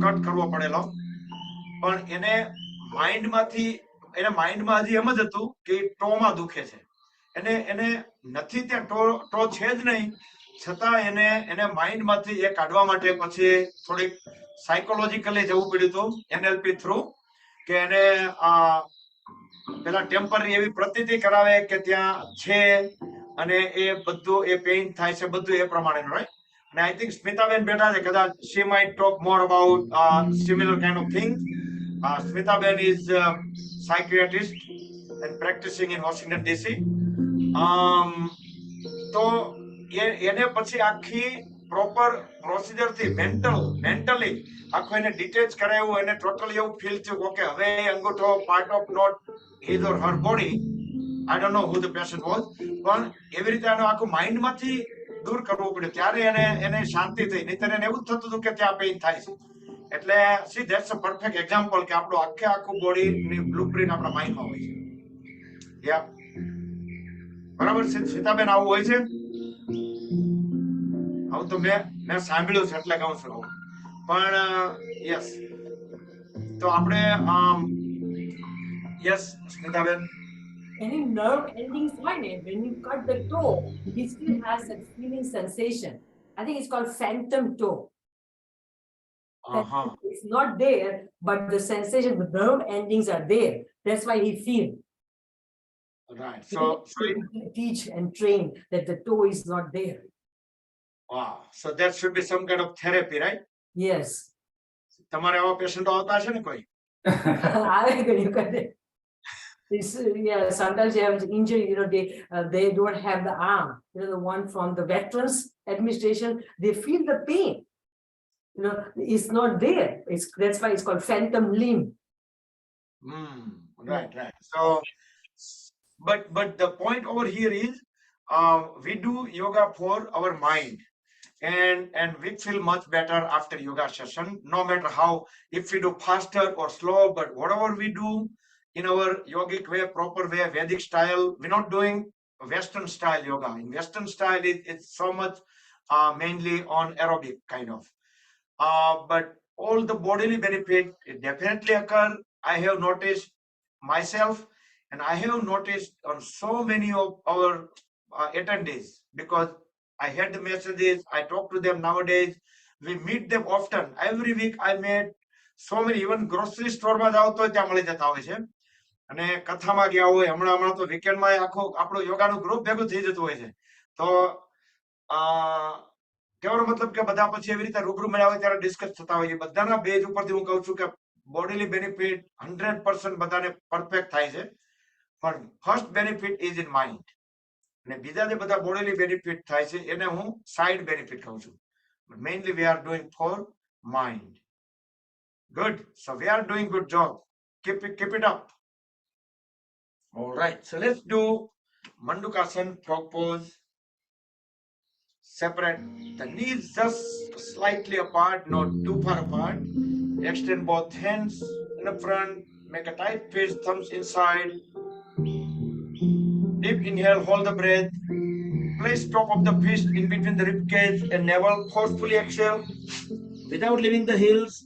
કટ કરવો પડેલો, પણ એને માઇન્ડમાં હજી એમ જ હતું કે ટોમાં દુખે છે. એને નથી, ત્યાં ટો છે જ નહીં, છતાં એને માઇન્ડમાંથી એ કાઢવા માટે પછી થોડીક સાયકોલોજીકલી જવું પડ્યું હતું NLP થ્રુ, કે એને પેલા ટેમ્પરરી એવી પ્રતીતિ કરાવે કે ત્યાં છે, અને એ બધું એ પેઇન થાય છે, બધું એ પ્રમાણેનું, right? And I think Smitaben બેઠા છે, કદાચ she might talk more about similar kind of things. Smitaben is a psychiatrist and practicing in Washington DC. તો એને પછી આખી પ્રોપર પ્રોસિજર થી મેન્ટલી આખું એને ડિટેચ કરાવ્યું, એને ટોટલી એવું ફીલ થયું ઓકે હવે અંગૂઠો part of note his or her body. I don't know who the patient was, પણ એવી રીતે આનું આખું માઇન્ડમાંથી દૂર કરવું પડ્યું, ત્યારે એને શાંતિ થઈ. નહીતર એને એવું જ થતું હતું કે ત્યાં પેઇન થાય છે. એટલે C that's a perfect example કે આપણું આખું બોડીની બ્લુપ્રિન્ટ આપણા માઇન્ડમાં હોય છે. યા બરાબર છે સીતાબેન, આવું હોય છે? આવું તો મેં સાંભળ્યું છે એટલે કહું છું. પણ યસ, તો આપણે yes Smitaben. Any nerve endings fine. When you cut the toe, he still has that feeling sensation. I think it's called phantom toe. It's not there, but the sensation, the nerve endings are there. That's why he feels. Right. So teach and train that the toe is not there. Wow. So that should be some kind of therapy, right? Yes. તમારે આવા પેશન્ટો આવતા હશે ને કોઈ? Yeah, sometimes they have injury, they don't have the arm, the one from the veterans administration, they feel the pain, it's not there. That's why it's called phantom limb. Right. So but the point over here is we do yoga for our mind, and we feel much better after yoga session, no matter how, if we do faster or slow, but whatever we do in our yogic way, proper way, Vedic style. We're not doing Western style yoga. In Western style, it's so much mainly on aerobic kind of. But all the bodily benefit definitely occur. I have noticed myself, and I have noticed on so many of our attendees, because I had the messages, I talk to them nowadays, we meet them often. Every week I met so many, even grocery store માં જાવ તો ત્યાં મળી જતા હોય છે, અને કથામાં ગયા હોય, હમણાં તો વીકેન્ડમાં આખું આપણું યોગાનું ગ્રુપ ભેગું થઈ જતું હોય છે. તો કહેવાનો મતલબ કે બધા પછી એવી રીતે રૂબરૂ મળ્યા હોય ત્યારે ડિસ્કસ થતા હોય છે. બધાના બેઝ ઉપરથી હું કહું છું કે બોડીલી બેનિફિટ 100% બધાને પરફેક્ટ થાય છે, પણ first benefit is in mind, અને બીજા જે બધા બોડીલી બેનિફિટ થાય છે એને હું સાઇડ બેનિફિટ કહું છું. Mainly we are doing for mind. Good. So we are doing good job. Keep it up. All right. So let's do Mandukasana, frog pose. Separate the knees just slightly apart, not too far apart. Extend both hands in the front. Make a tight fist, thumbs inside. Deep inhale, hold the breath. Place top of the fist in between the rib cage and navel. Forcefully exhale without leaving the heels.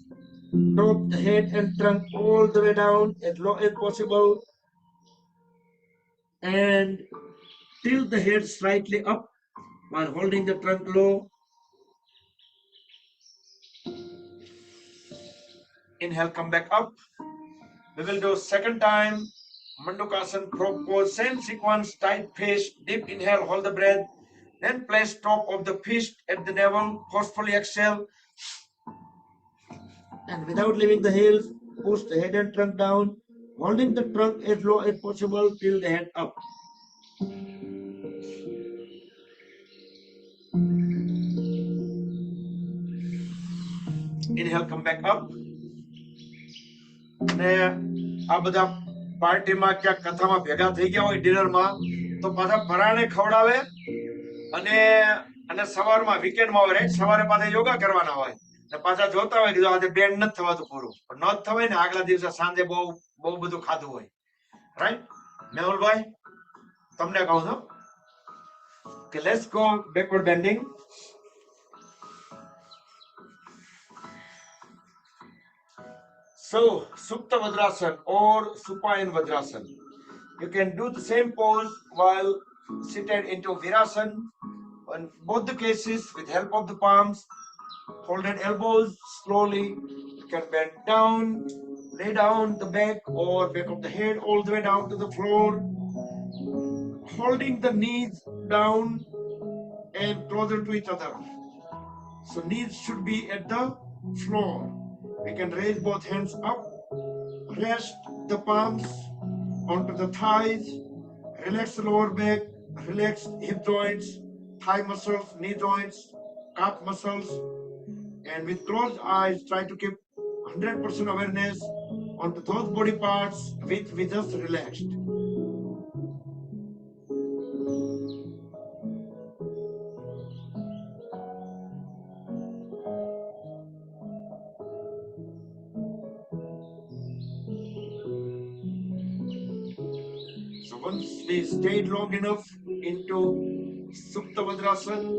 Drop the head and trunk all the way down as low as possible, and tilt the head slightly up while holding the trunk low. Inhale, come back up. We will do second time Mandukasana, frog pose, same sequence, tight fist, deep inhale, hold the breath, then place top of the fist at the navel, forcefully exhale. And without leaving the heels, push the head and trunk down, holding the trunk as low as possible till the head up. Inhale, come back up. અને આ બધા પાર્ટીમાં ક્યાંક કથામાં ભેગા થઈ ગયા હોય ડિનરમાં તો પાછા પરાણે ખવડાવે અને અને સવારમાં વીકેન્ડમાં હોય રાઈટ સવારે પાછા યોગા કરવાના હોય ને પાછા જોતા હોય કે આજે બેન્ડ નથી થવાતું પૂરું પણ ન થવાય ને આગલા દિવસે સાંજે બહુ બહુ બધું ખાધું હોય રાઈટ મેહુલભાઈ તમને કહું છું કે let's go backward bending. So, Supta Vajrasana or Supine Vajrasana. You can do the same pose while seated into Virasana. In both the cases, with help of the palms, folded elbows, slowly, you can bend down, lay down the back or back of the head all the way down to the floor, holding the knees down and closer to each other. So knees should be at the floor. We can raise both hands up, rest the palms onto the thighs, relax the lower back, relax hip joints, thigh muscles, knee joints, calf muscles, and with closed eyes, try to keep 100% awareness onto those body parts which we just relaxed. So once we stayed long enough into Supta Vajrasana,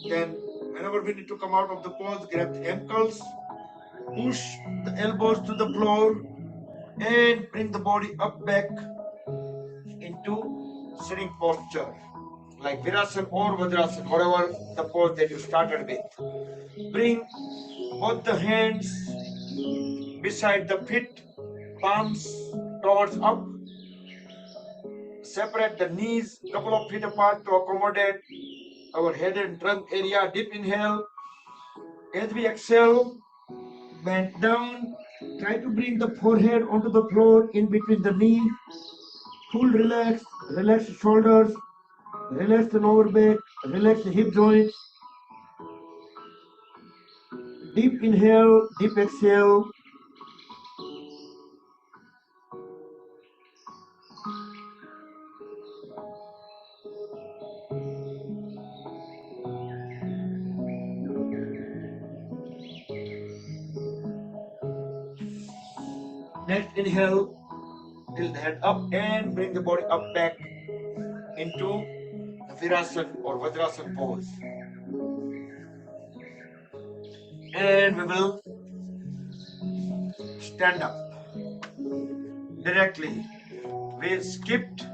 then whenever we need to come out of the pose, grab the ankles, push the elbows to the floor, and bring the body up back into sitting posture, like Virasana or Vajrasana, whatever the pose that you started with. Bring both the hands beside the feet, palms towards up. Separate the knees a couple of feet apart to accommodate our head and trunk area. Deep inhale. As we exhale, bend down. Try to bring the forehead onto the floor in between the knee. Full relax. Relax the shoulders. Relax the lower back. Relax the hip joints. Deep inhale. Deep exhale. Next inhale, tilt the head up and bring the body up back into the Virasana or Vajrasana pose. And we will stand up directly. We skipped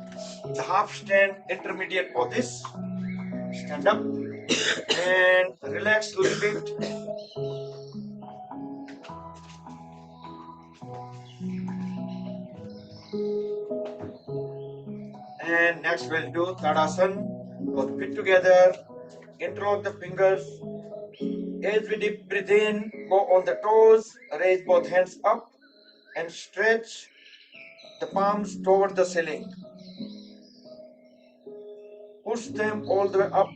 the half stand intermediate of this. Stand up and relax a little bit. And next we'll do Tadasana. Both feet together. Interlock the fingers. As we deep breathe in, go on the toes. Raise both hands up and stretch the palms toward the ceiling. Push them all the way up.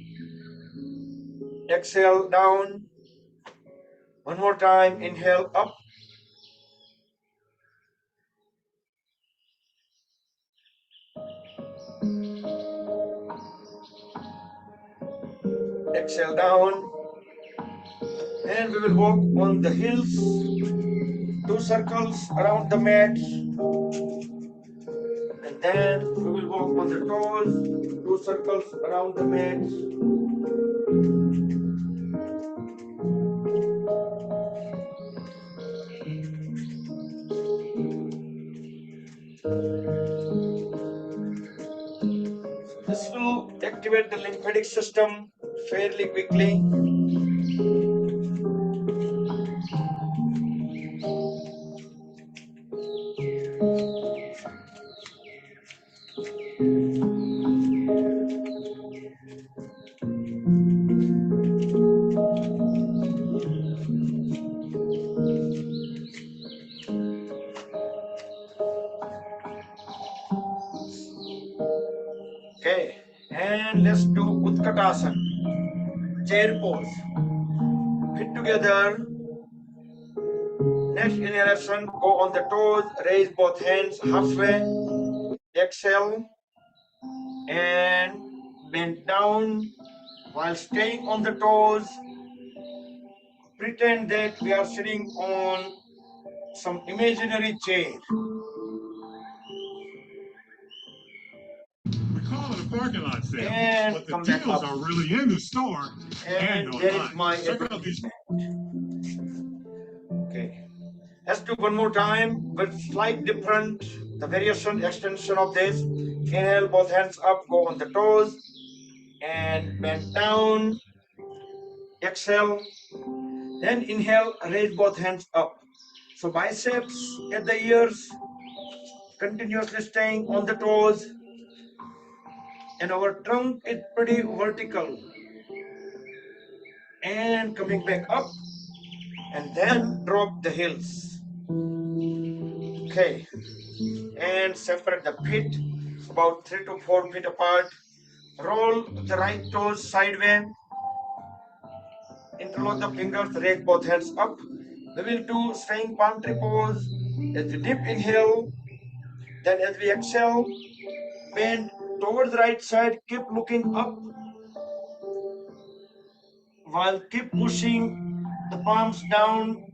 Exhale down. One more time. Inhale up. Exhale down. And we will walk on the heels. 2 circles around the mat. And then we will walk on the toes. 2 circles around the mat. This will activate the lymphatic system fairly quickly. Okay, and let's do Utkatasana, chair pose. Feet together. Next inhalation, go on the toes, raise both hands halfway. Exhale and bend down while staying on the toes. Pretend that we are sitting on some imaginary chair. We call it a parking lot sale, And but the come back deals up. are really in the store And and there is online. my Check out these. Okay. Let's do one more time with slight different, the variation extension of this. Inhale, both hands up, go on the toes and bend down. Exhale. Then inhale, raise both hands up. So biceps at the ears, continuously staying on the toes, and our trunk is pretty vertical. And coming back up, and then drop the heels. Okay, and separate the feet about 3 to 4 feet apart. Roll the right toes sideways. Interlock the fingers, raise both hands up. We will do swaying palm tree pose. As we dip, inhale. Then as we exhale, bend towards the right side. Keep looking up while keep pushing the palms down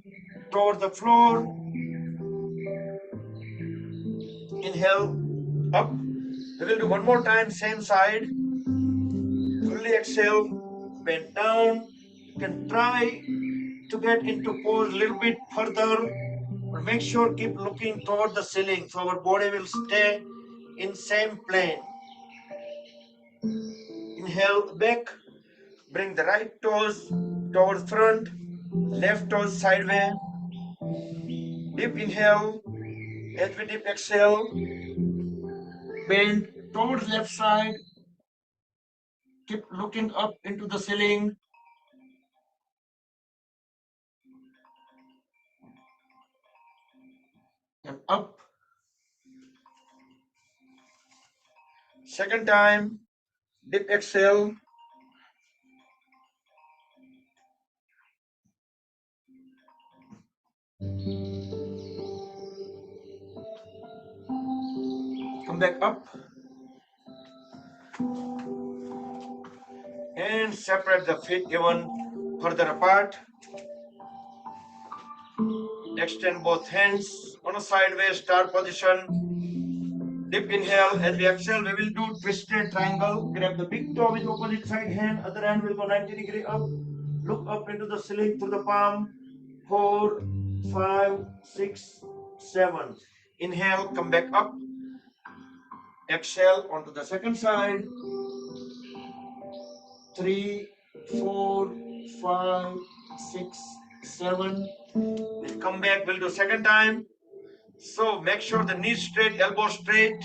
toward the floor. Inhale, up. We will do one more time, same side. Fully exhale, bend down. You can try to get into pose a little bit further, but make sure keep looking toward the ceiling so our body will stay in same plane. Inhale back, bring the right toes towards front, left toes sideways. Deep inhale, as we deep exhale, bend towards left side, keep looking up into the ceiling. And up. Second time, deep exhale. Come back up. And separate the feet even further apart. Extend both hands on a sideways star position. Deep inhale. As we exhale, we will do twisted triangle. Grab the big toe with opposite side hand. Other hand will go 90-degree up. Look up into the ceiling through the palm. 4, 5, 6, 7. Inhale, come back up. Exhale onto the second side. 3, 4, 5, 6, 7. We'll come back, we'll do second time. So make sure the knees straight, elbow straight.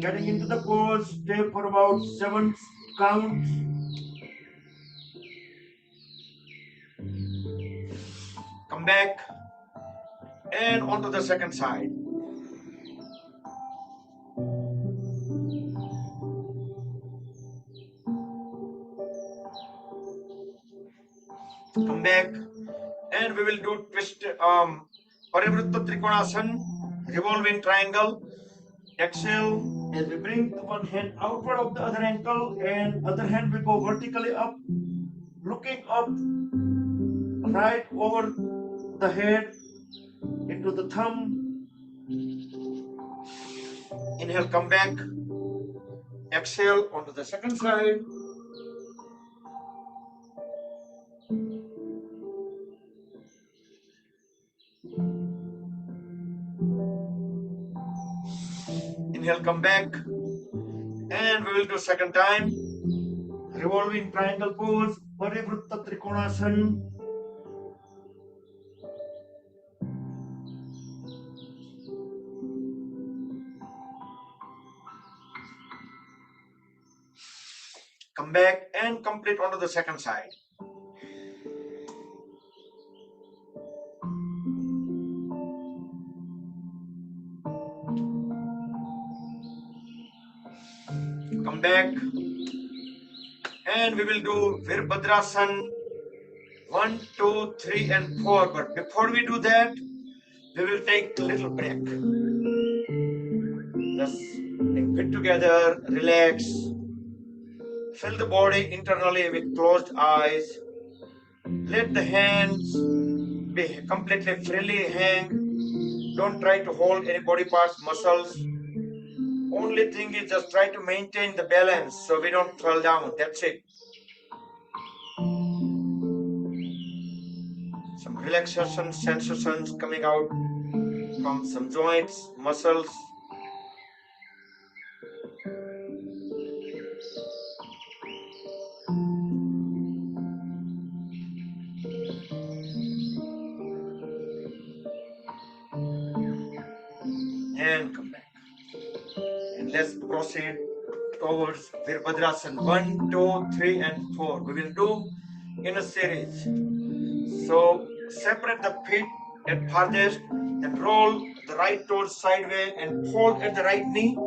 Getting into the pose, stay for about 7 counts. Come back and onto the second side. Come back and we will do twist Parivritta Trikonasana, revolving triangle. Exhale as we bring one hand outward of the other ankle and other hand will go vertically up, looking up right over the head into the thumb. Inhale, come back. Exhale onto the second side. Inhale, come back. And we will do second time. Revolving triangle pose, Parivritta Trikonasana. Come back and complete onto the second side. Come back. And we will do Virabhadrasana 1, 2, 3, and 4. But before we do that, we will take a little break. Just being put together, relax. Fill the body internally with closed eyes. Let the hands be completely freely hang. Don't try to hold any body parts, muscles. Only thing is just try to maintain the balance so we don't fall down. That's it. Some relaxation sensations coming out from some joints, muscles. And come back. And let's proceed towards Virabhadrasana 1, 2, 3, and 4. We will do in a series. So separate the feet at farthest, then roll the right toes sideways and hold at the right knee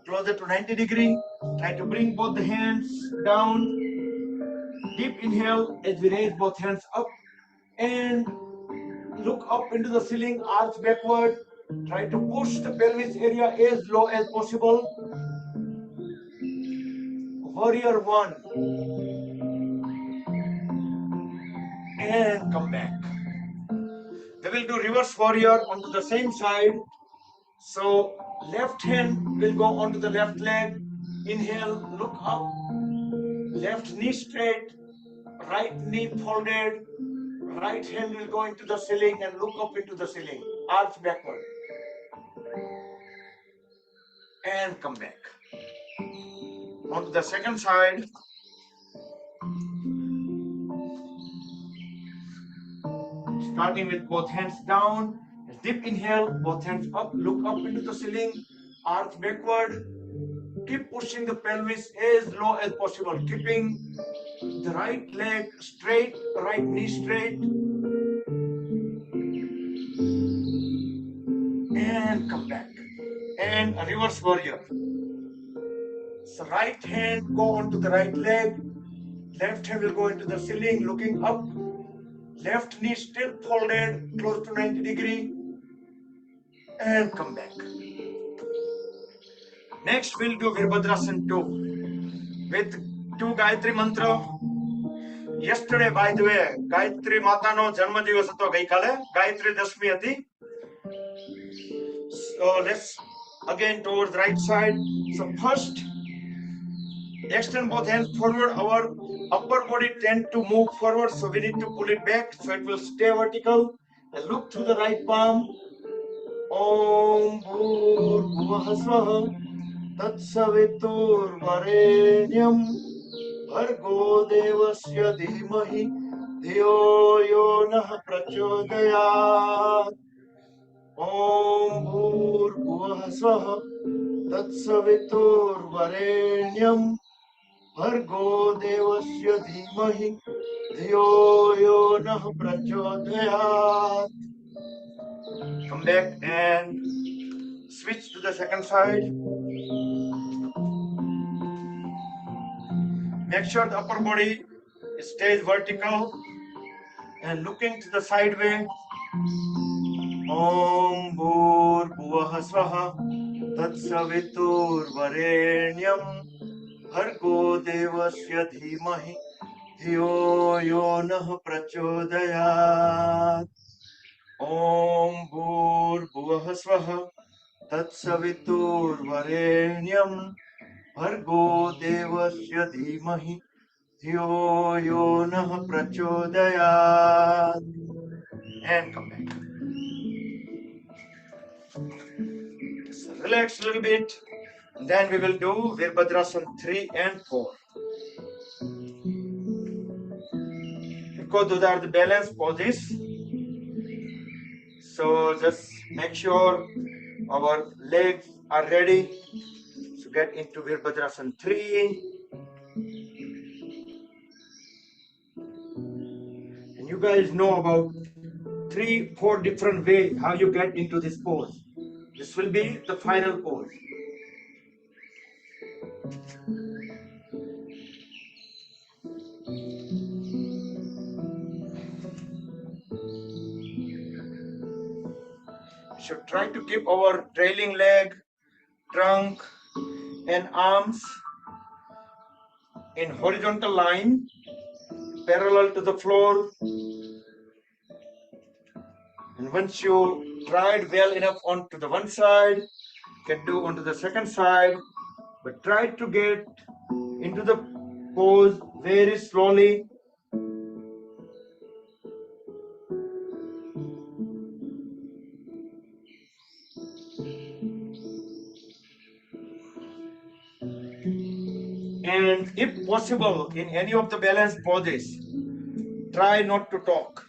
closer to 90 degree. Try to bring both the hands down. Deep inhale as we raise both hands up and look up into the ceiling, arch backward. Try to push the pelvis area as low as possible. Warrior 1. And come back. We will do reverse warrior onto the same side. So left hand will go onto the left leg. Inhale, look up. Left knee straight. Right knee folded. Right hand will go into the ceiling and look up into the ceiling. Arch backward. And come back. Onto the second side. Starting with both hands down. Deep inhale, both hands up, look up into the ceiling, arch backward. Keep pushing the pelvis as low as possible, keeping the right leg straight, right knee straight. And come back. And a reverse warrior. So right hand go onto the right leg, left hand will go into the ceiling, looking up. Left knee still folded, close to 90 degree. And come back. Next we'll do Virabhadrasana 2 with 2 Gayatri mantra. Yesterday, by the way, Gayatri Matano Janma Divas હતો ગઈકાલે Gayatri Dashmi હતી. So let's again towards the right side. So first, extend both hands forward. Our upper body tend to move forward, so we need to pull it back so it will stay vertical. And look through the right palm. Om Bhurbhuvah Swaha Tatsaviturvarenyam Bhargo Devasya Dhimahi Dhiyo Yo Nah Prachodayat. Om Bhurbhuvah Swaha Tatsaviturvarenyam Bhargo Devasya Dhimahi Dhiyo Yo Nah Prachodayat. Come back and switch to the second side. Make sure the upper body stays vertical and looking to the sideway. Om Bhurbhuvah Swaha Tatsaviturvarenyam Bhargo Devasya Dhimahi Dhiyo Yo Nah Prachodayat. Om Bhurbhuvah Swaha Tatsaviturvarenyam Bhargo Devasya Dhimahi Dhiyo Yo Nah Prachodayat. And come back. So relax a little bit. And then we will do Virabhadrasana 3 and 4. Because those are the balance poses. So just make sure our legs are ready to get into Virabhadrasana 3. And you guys know about 3-4 different ways how you get into this pose. This will be the final pose. should try to keep our trailing leg, trunk, and arms in horizontal line, parallel to the floor. And once you tried well enough onto the one side, you can do onto the second side, but try to get into the pose very slowly. And if possible, in any of the balance poses, try not to talk.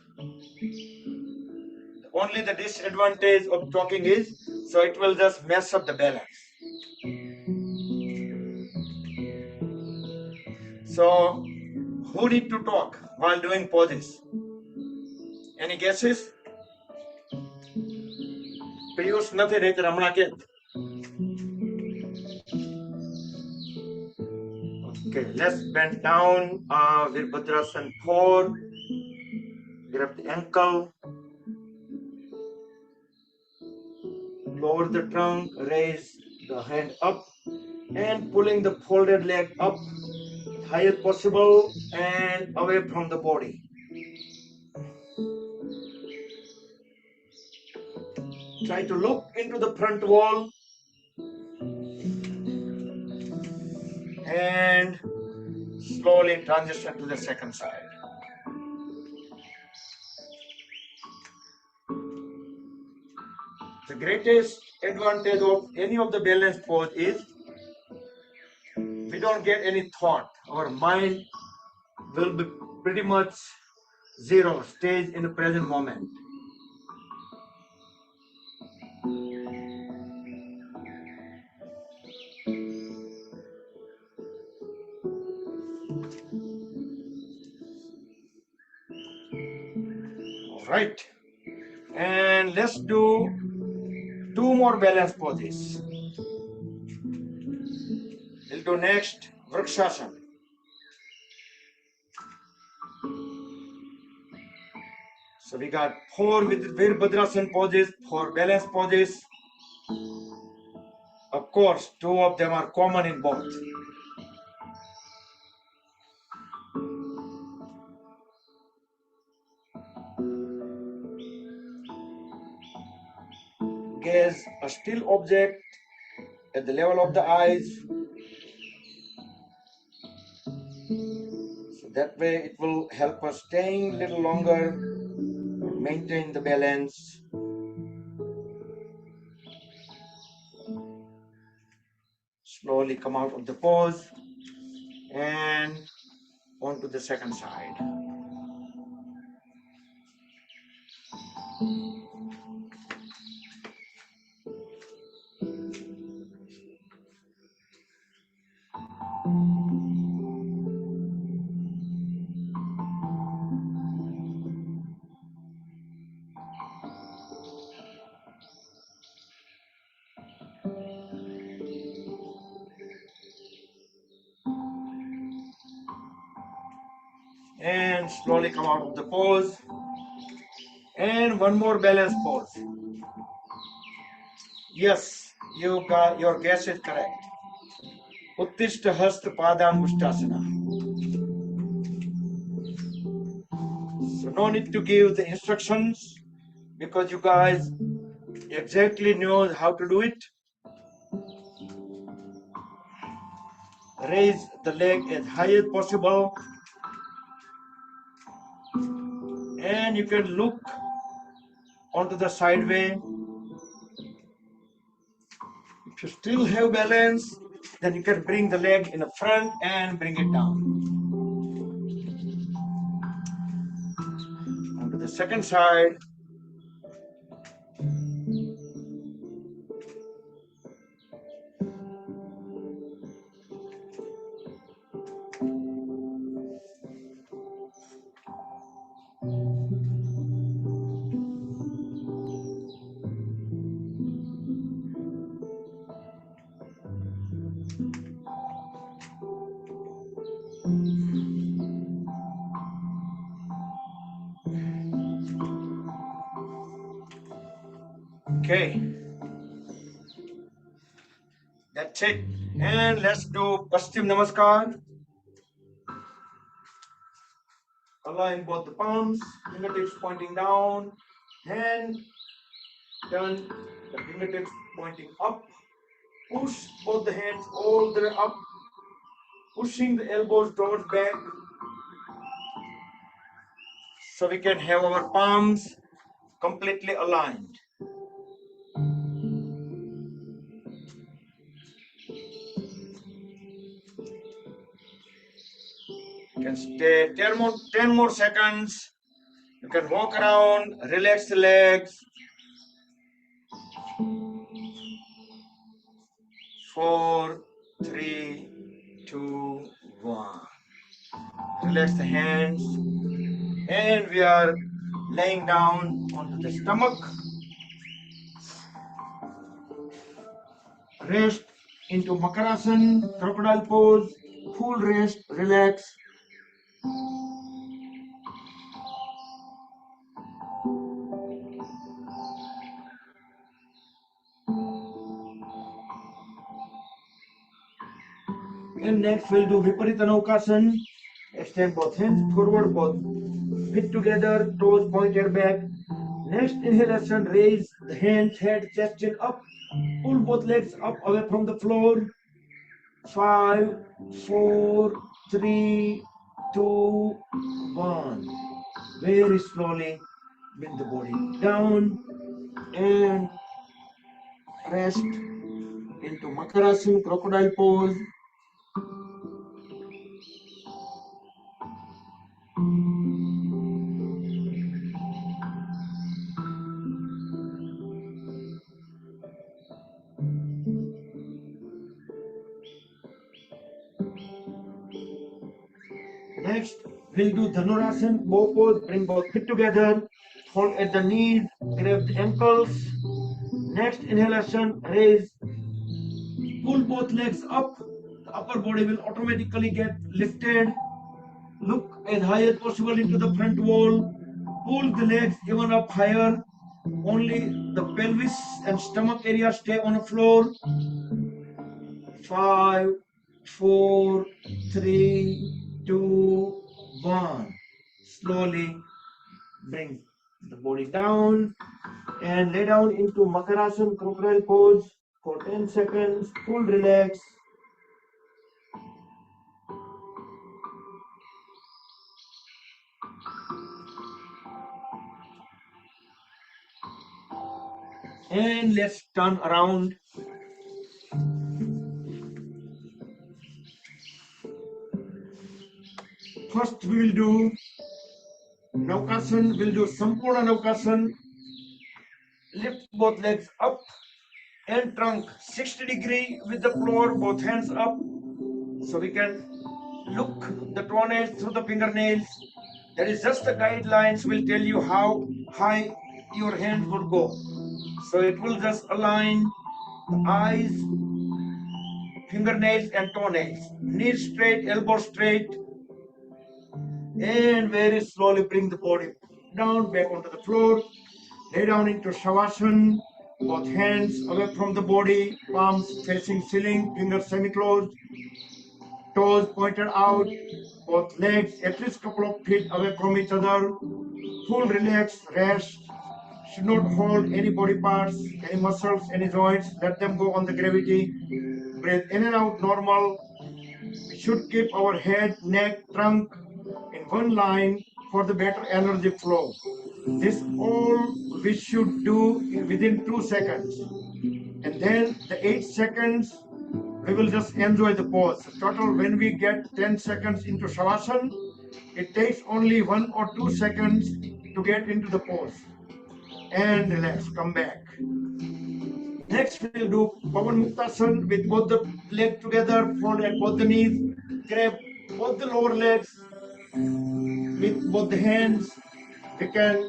Only the disadvantage of talking is, so it will just mess up the balance. So, who need to talk while doing poses? Any guesses? Piyush નથી રહી તો રમણા કે. Okay, let's bend down. Virabhadrasana 4. Grab the ankle. Lower the trunk, raise the hand up, and pulling the folded leg up high as possible and away from the body. Try to look into the front wall and slowly transition to the second side. The greatest advantage of any of the balance pose is we don't get any thought. Our mind will be pretty much zero, stays in the present moment. All right, and let's do 2 more balance poses. We'll do next Vrikshasana. So we got 4 with Virabhadrasana poses, 4 balance poses. Of course, 2 of them are common in both. Gaze a still object at the level of the eyes. So that way it will help us staying a little longer, maintain the balance. Slowly come out of the pose and onto the second side. And slowly come out of the pose. And one more balance pose. Yes, your guess is correct. Uttishta Hasta Padangustasana. So no need to give the instructions because you guys exactly know how to do it. Raise the leg as high as possible. And you can look onto the sideway. If you still have balance, then you can bring the leg in the front and bring it down. Onto the second side. Okay. That's it. And let's do Paschim Namaskar. Align both the palms, fingertips pointing down, hand turn the fingertips pointing up. Push both the hands all the way up, pushing the elbows towards back. So we can have our palms completely aligned. You can stay 10 more seconds. You can walk around, relax the legs. 4, 3, 2, 1. Relax the hands. And we are laying down onto the stomach. Rest into Makarasana, crocodile pose, full rest, relax. And next we'll do Viparita Naukasana. Extend both hands forward, both feet together, toes pointed back. Next inhalation, raise the hands, head, chest, chin up. Pull both legs up away from the floor. 5, 4, 3, 2, 1. Very slowly bring the body down and rest into Makarasana, crocodile pose. Next, we'll do Dhanurasana, bow pose, bring both feet together, hold at the knees, grab the ankles. Next inhalation, raise, pull both legs up, the upper body will automatically get lifted. Look as high as possible into the front wall, pull the legs even up higher, only the pelvis and stomach area stay on the floor. 5, 4, 3, 2, 1. Slowly bring the body down and lay down into Makarasana, crocodile pose for 10 seconds, full relax. And let's turn around. First we will do Naukasana, we'll do Sampurna Naukasana. Lift both legs up and trunk 60 degree with the floor, both hands up. So we can look the toenails through the fingernails. That is just the guidelines will tell you how high your hands would go. So it will just align the eyes, fingernails and toenails. Knees straight, elbows straight. And very slowly bring the body down, back onto the floor. Lay down into Shavasana. Both hands away from the body, palms facing ceiling, fingers semi-closed, toes pointed out, both legs at least couple of feet away from each other. Full relax, rest. Should not hold any body parts, any muscles, any joints. Let them go on the gravity. Breathe in and out normal. We should keep our head, neck, trunk in one line for the better energy flow. This all we should do within 2 seconds. And then the 8 seconds, we will just enjoy the pose. Total, when we get 10 seconds into Shavasana, it takes only 1 or 2 seconds to get into the pose. And relax, come back. Next, we'll do Pavan Muktasana with both the legs together, fold at both the knees, grab both the lower legs with both the hands. We can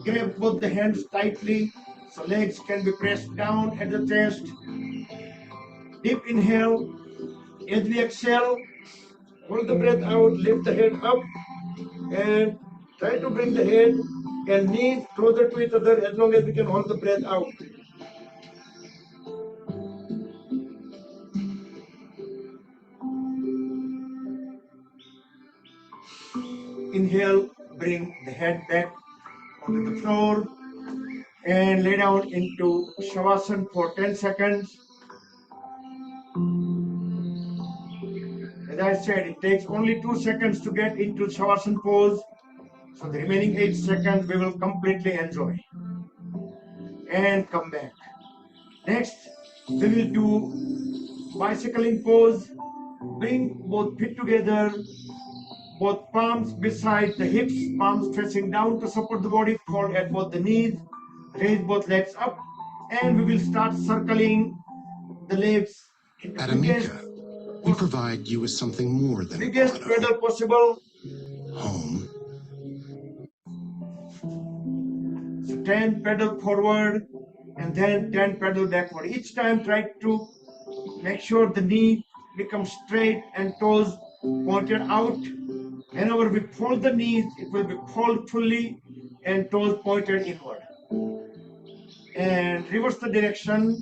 grab both the hands tightly so legs can be pressed down at the chest. Deep inhale. As we exhale, hold the breath out, lift the head up, and try to bring the head and knees closer to each other as long as we can hold the breath out. inhale, bring the head back onto the floor and lay down into Shavasana for 10 seconds. As I said, it takes only 2 seconds to get into Shavasana pose. So the remaining 8 seconds we will completely enjoy. And come back. Next, we will do bicycling pose. Bring both feet together, both palms beside the hips, palms facing down to support the body, fold at both the knees, raise both legs up, and we will start circling the legs into At biggest, Amica, we provide you with something more than a biggest grotto. pedal possible. Home. So 10 pedal forward and then 10 pedal backward. Each time try to make sure the knee becomes straight and toes pointed out. Whenever we fold the knees, it will be folded fully and toes pointed inward. And reverse the direction.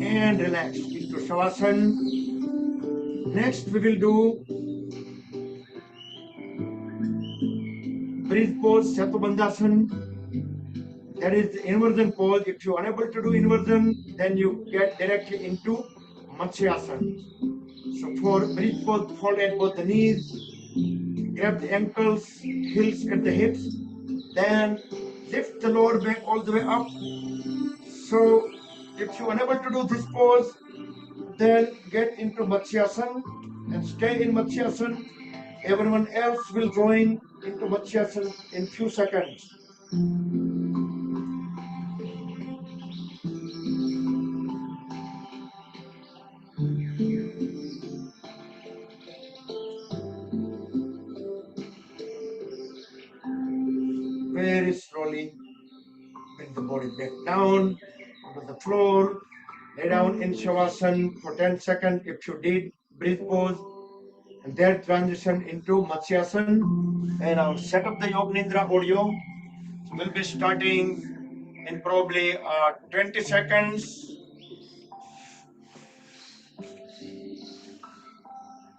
And relax into Shavasana. Next, we will do bridge pose, Satubandhasana. That is the inversion pose. If you are unable to do inversion, then you get directly into Matsyasana. So for bridge pose, fold at both the knees, grab the ankles, heels at the hips, then lift the lower back all the way up. So if you are unable to do this pose, then get into Matsyasana and stay in Matsyasana. Everyone else will join into Matsyasana in few seconds. Very slowly bring the body back down onto the floor. Lay down in Shavasana for 10 seconds if you did breathe pose, and then transition into Matsyasana. And I'll set up the Yoga Nidra audio. We'll be starting in probably 20 seconds.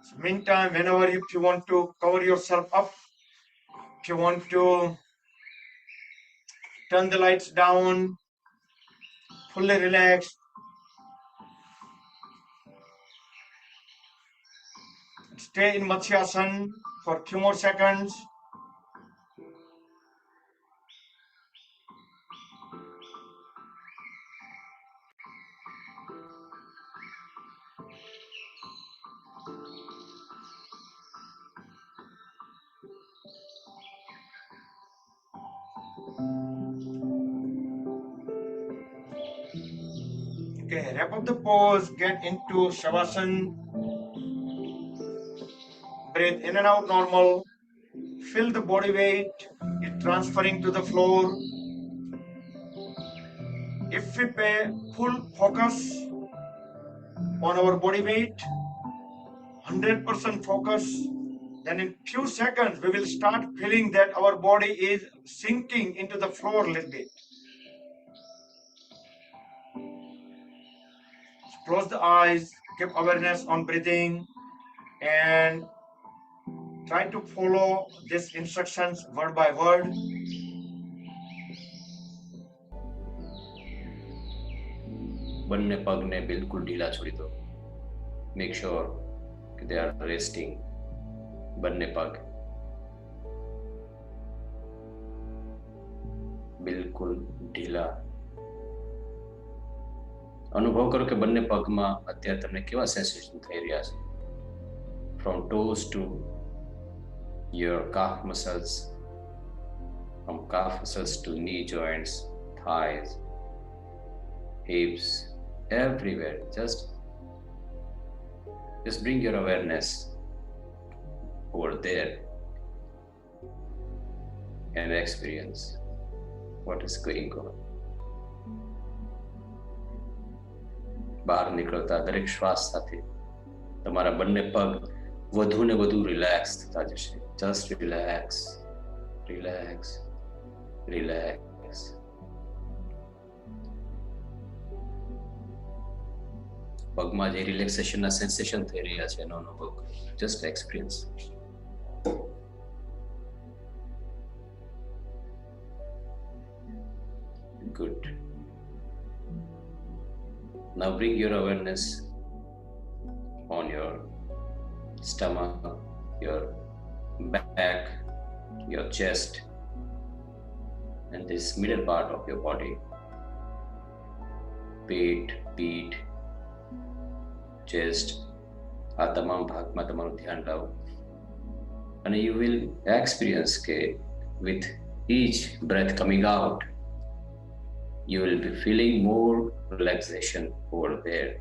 So meantime, whenever if you want to cover yourself up, if you want to turn the lights down, fully relaxed, stay in Matsyasana for a few more seconds. Okay, wrap up the pose, get into Shavasana. Breathe in and out normal. Feel the body weight is transferring to the floor. If we pay full focus on our body weight, 100% focus, then in few seconds we will start feeling that our body is sinking into the floor a little bit. So close the eyes, keep awareness on breathing, and try to follow these instructions word by word. બંને પગને બિલકુલ ઢીલા છોડી દો. Make sure કે they are resting. બંને પગ બિલકુલ ઢીલા. અનુભવ કરો કે બંને પગમાં અત્યારે તમને કેવા સેન્સેશન થઈ રહ્યા છે. From toes to your calf muscles, from calf muscles to knee joints, thighs, hips, everywhere. Just bring your awareness over there and experience what is going on. બહાર નીકળતા દરેક શ્વાસ સાથે તમારા બંને પગ વધુ ને વધુ રિલેક્સ થતા જશે. Just relax, relax, relax. પગમાં જે રિલેક્સેશનના સેન્સેશન થઈ રહ્યા છે એનો અનુભવ કરો. Just experience. Good. Now bring your awareness on your stomach, your back, your chest, and this middle part of your body. Peat, chest, આ તમામ ભાગમાં તમારું ધ્યાન લાવો. અને you will experience કે with each breath coming out, you will be feeling more relaxation over there.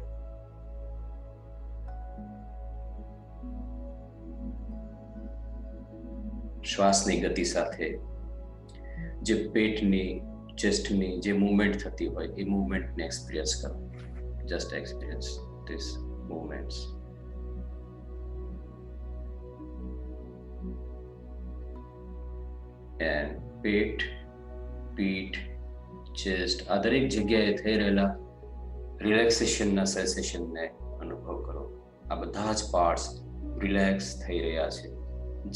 શ્વાસની ગતિ સાથે જે પેટની, ચેસ્ટની જે મૂવમેન્ટ થતી હોય એ મૂવમેન્ટને એક્સપિરિયન્સ કરો. Just experience this movements. And પેટ, પીઠ, ચેસ્ટ આ દરેક જગ્યાએ થઈ રહેલા રિલેક્સેશનના સેન્સેશનને અનુભવ કરો. આ બધા જ પાર્ટ્સ રિલેક્સ થઈ રહ્યા છે.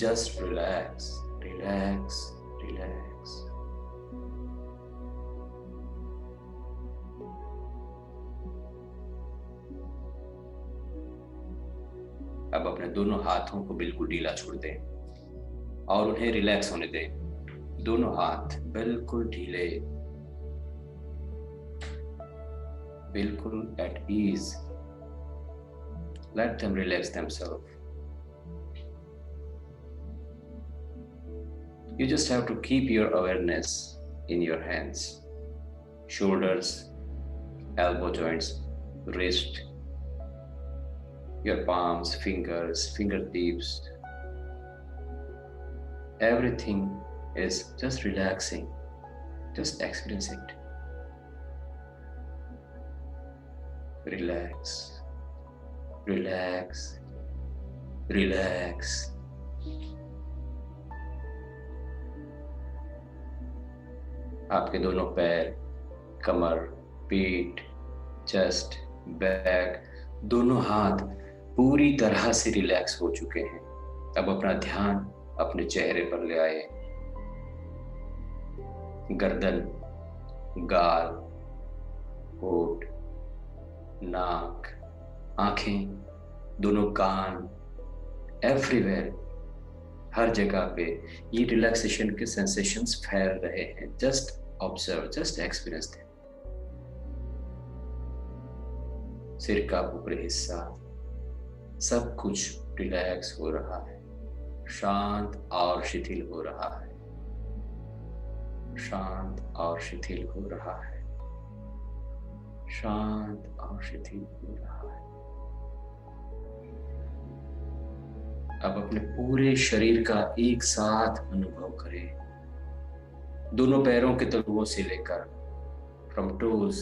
Just relax, relax, relax. अब अपने दोनों हाथों को बिल्कुल ढीला छोड़ दें और उन्हें रिलैक्स होने दें. दोनों हाथ बिल्कुल ढीले, बिल्कुल at ease. Let them relax themselves. You just have to keep your awareness in your hands, shoulders, elbow joints, wrist, your palms, fingers, fingertips. Everything is just relaxing. Just experience it. Relax, relax, relax. आपके दोनों पैर, कमर, पीठ, chest, back, दोनों हाथ पूरी तरह से relax हो चुके हैं. अब अपना ध्यान अपने चेहरे पर ले आए. गर्दन, गाल, होठ, नाक, आंखें, दोनों कान, एवरीवेयर, हर जगह पे ये रिलैक्सेशन के सेंसेशंस फैल रहे हैं. जस्ट ऑब्जर्व, जस्ट एक्सपीरियंस दें. सिर का ऊपरी हिस्सा सब कुछ रिलैक्स हो रहा है, शांत और शिथिल हो रहा है, शांत और शिथिल हो रहा है, शांत और शिथिल हो रहा है. अब अपने पूरे शरीर का एक साथ अनुभव करें. दोनों पैरों के तलुओं से लेकर from toes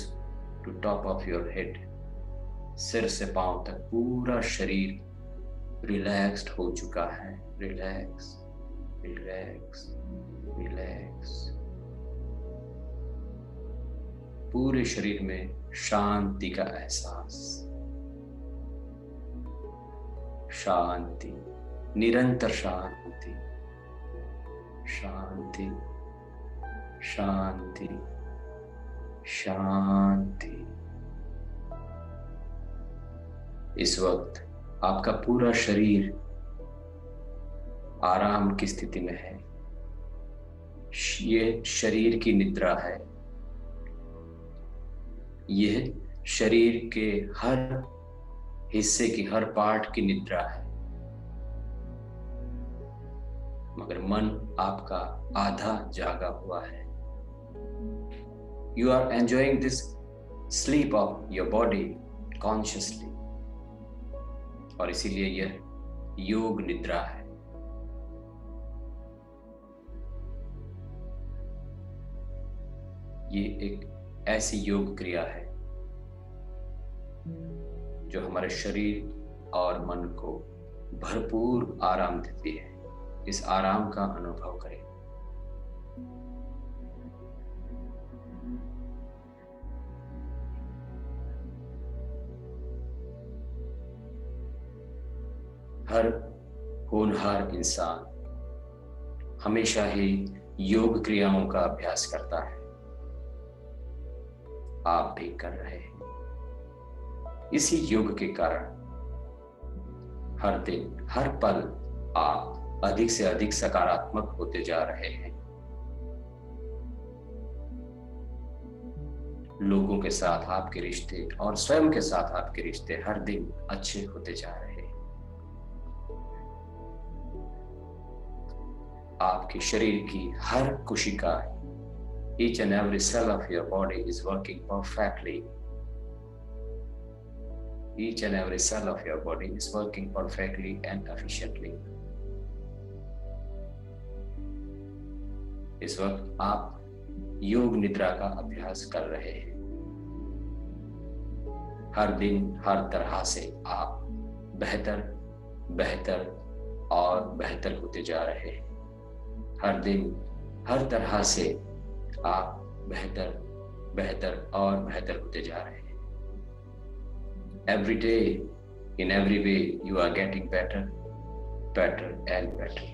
to top of your head, सिर से पांव तक पूरा शरीर रिलैक्स्ड हो चुका है. Relax, relax, relax. पूरे शरीर में शांति का एहसास. शांति, निरंतर शांति, शांति, शांति, शांति. इस वक्त आपका पूरा शरीर आराम की स्थिति में है. ये शरीर की निद्रा है. यह शरीर के हर हिस्से की, हर पार्ट की निद्रा है. मगर मन आपका आधा जागा हुआ है. You are enjoying this sleep of your body consciously. और इसीलिए यह योग निद्रा है. ये एक ऐसी योग क्रिया है जो हमारे शरीर और मन को भरपूर आराम देती है। इस आराम का अनुभव करें। हर होनहार इंसान हमेशा ही योग क्रियाओं का अभ्यास करता है। आप भी कर रहे हैं। इसी योग के कारण हर दिन हर पल आप अधिक से अधिक सकारात्मक होते जा रहे हैं। लोगों के साथ आपके रिश्ते और स्वयं के साथ आपके रिश्ते हर दिन अच्छे होते जा रहे हैं। आपके शरीर की हर कोशिका, each and every cell of your body is working perfectly. Each and every cell of your body is working perfectly and efficiently. इस वक्त आप योग निद्रा का अभ्यास कर रहे हैं। हर दिन हर तरह से आप बेहतर बेहतर और बेहतर होते जा रहे हैं। हर दिन हर तरह से आप बेहतर बेहतर और बेहतर होते जा रहे हैं। Every day, in every way, you are getting better, better and better.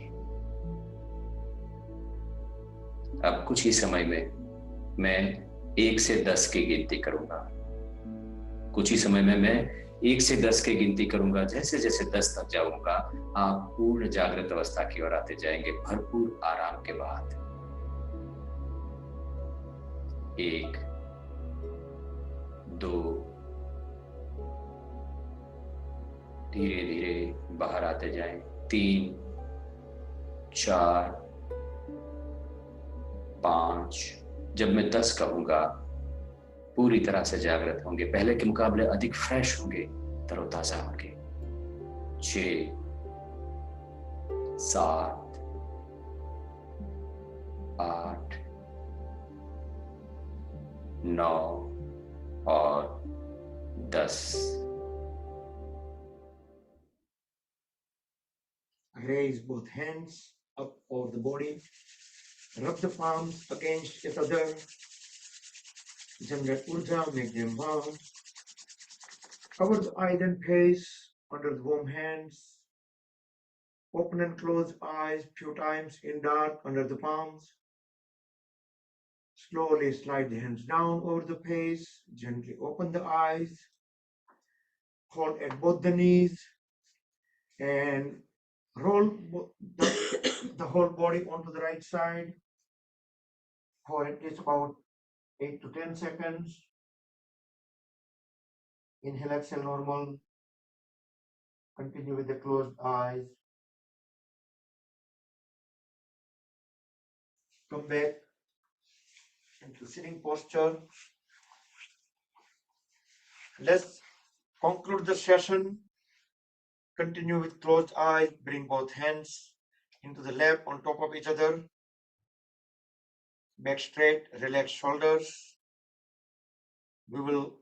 अब कुछ ही समय में मैं 1 से 10 की गिनती करूंगा। कुछ ही समय में मैं 1 से 10 की गिनती करूंगा। जैसे जैसे 10 तक जाऊंगा, आप पूर्ण जागृत अवस्था की ओर आते जाएंगे, भरपूर आराम के बाद। 1, 2, धीरे धीरे बाहर आते जाएं। 3, 4, 5। जब मैं 10 कहूंगा, पूरी तरह से जागृत होंगे, पहले के मुकाबले अधिक फ्रेश होंगे, तरोताजा होंगे। 6, 7, 8, 9 और 10। Raise both hands up over the body. Rub the palms against each other. Generate Urja, make them warm. Cover the eyes and face under the warm hands. Open and close eyes few times in dark under the palms. Slowly slide the hands down over the face. Gently open the eyes. Hold at both the knees and roll the whole body onto the right side for at least about 8 to 10 seconds. Inhale, exhale, normal. Continue with the closed eyes. Come back into sitting posture. Let's conclude the session. Continue with closed eyes. Bring both hands into the lap on top of each other. Back straight, relax shoulders. We will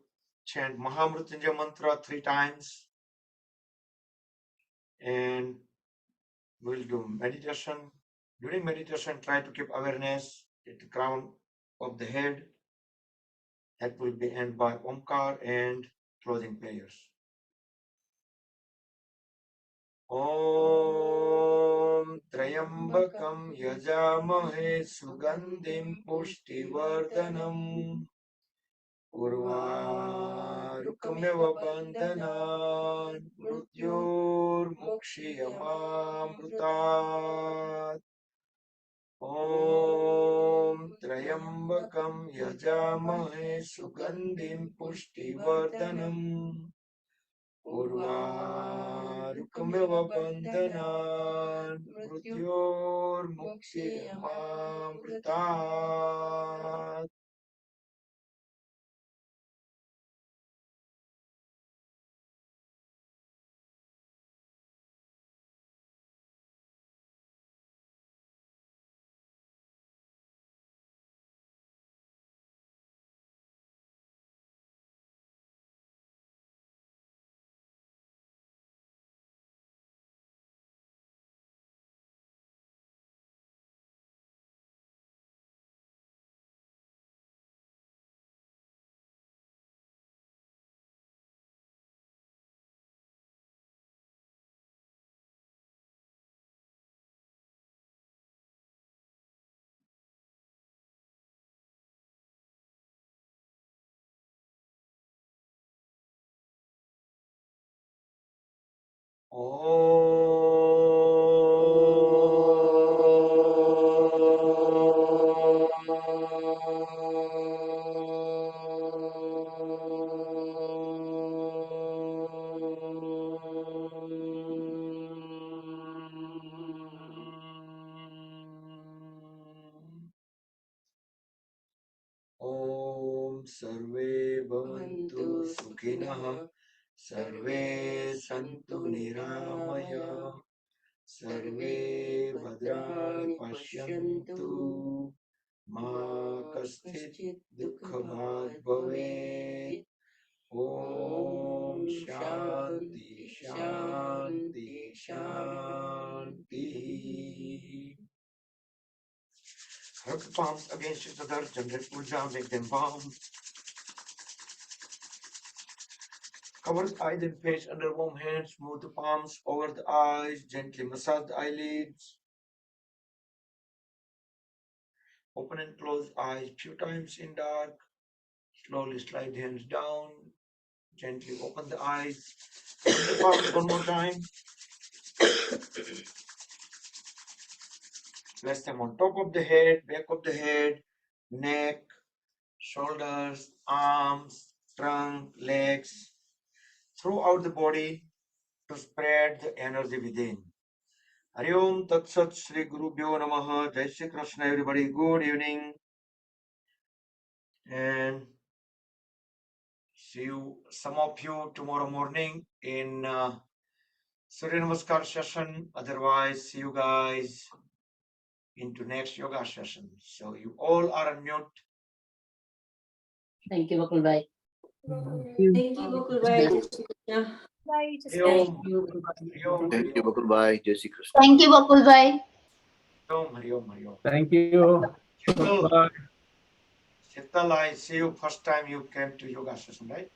chant Mahamrutyunjaya mantra 3 times. And we'll do meditation. During meditation, try to keep awareness at the crown of the head. That will be ended by Omkar and closing prayers. Om Trayambakam Yajamahe Sugandhim Pushtivardhanam Urvarukmeva Bandhanan Mrityor Mukshiyamamrutat. Om Trayambakam Yajamahe Sugandhim Pushtivardhanam Urvarukmeva Bandhanan Mrityor Mukshiyamamrutat. Om Sarve Bhavantu Sukhinah Sarve Santu Niramaya Sarve Bhadrani Pashyantu Ma Kaschit Dukhabhag Bhavet Om Shanti Shanti Shanti. Rub the palms against each other, generate puja, make them warm. Cover the eyes and face under warm hands, move the palms over the eyes, gently massage the eyelids. Open and close eyes few times in dark. Slowly slide the hands down, gently open the eyes. Rub the palms one more time. Place them on top of the head, back of the head, neck, shoulders, arms, trunk, legs, throughout the body to spread the energy within. Hari Om Tat Sat Shri Guru Bhyo Namaha. Jai Shri Krishna, everybody. Good evening. And see you, some of you, tomorrow morning in Surya Namaskar session. Otherwise, see you guys into next yoga session. So you all are on mute. Thank you, Bakul Bhai. Thank you, Gokul Bhai. Hari Thank Om. you. Hari Om. Thank you, Bakul Bhai. Jai Shri Krishna. Thank you, Bakul Bhai. Hari Om. Hari Om. Hari Om. Thank you. Sheetal, Bye. Sheetal, I see you first time you came to yoga session, right?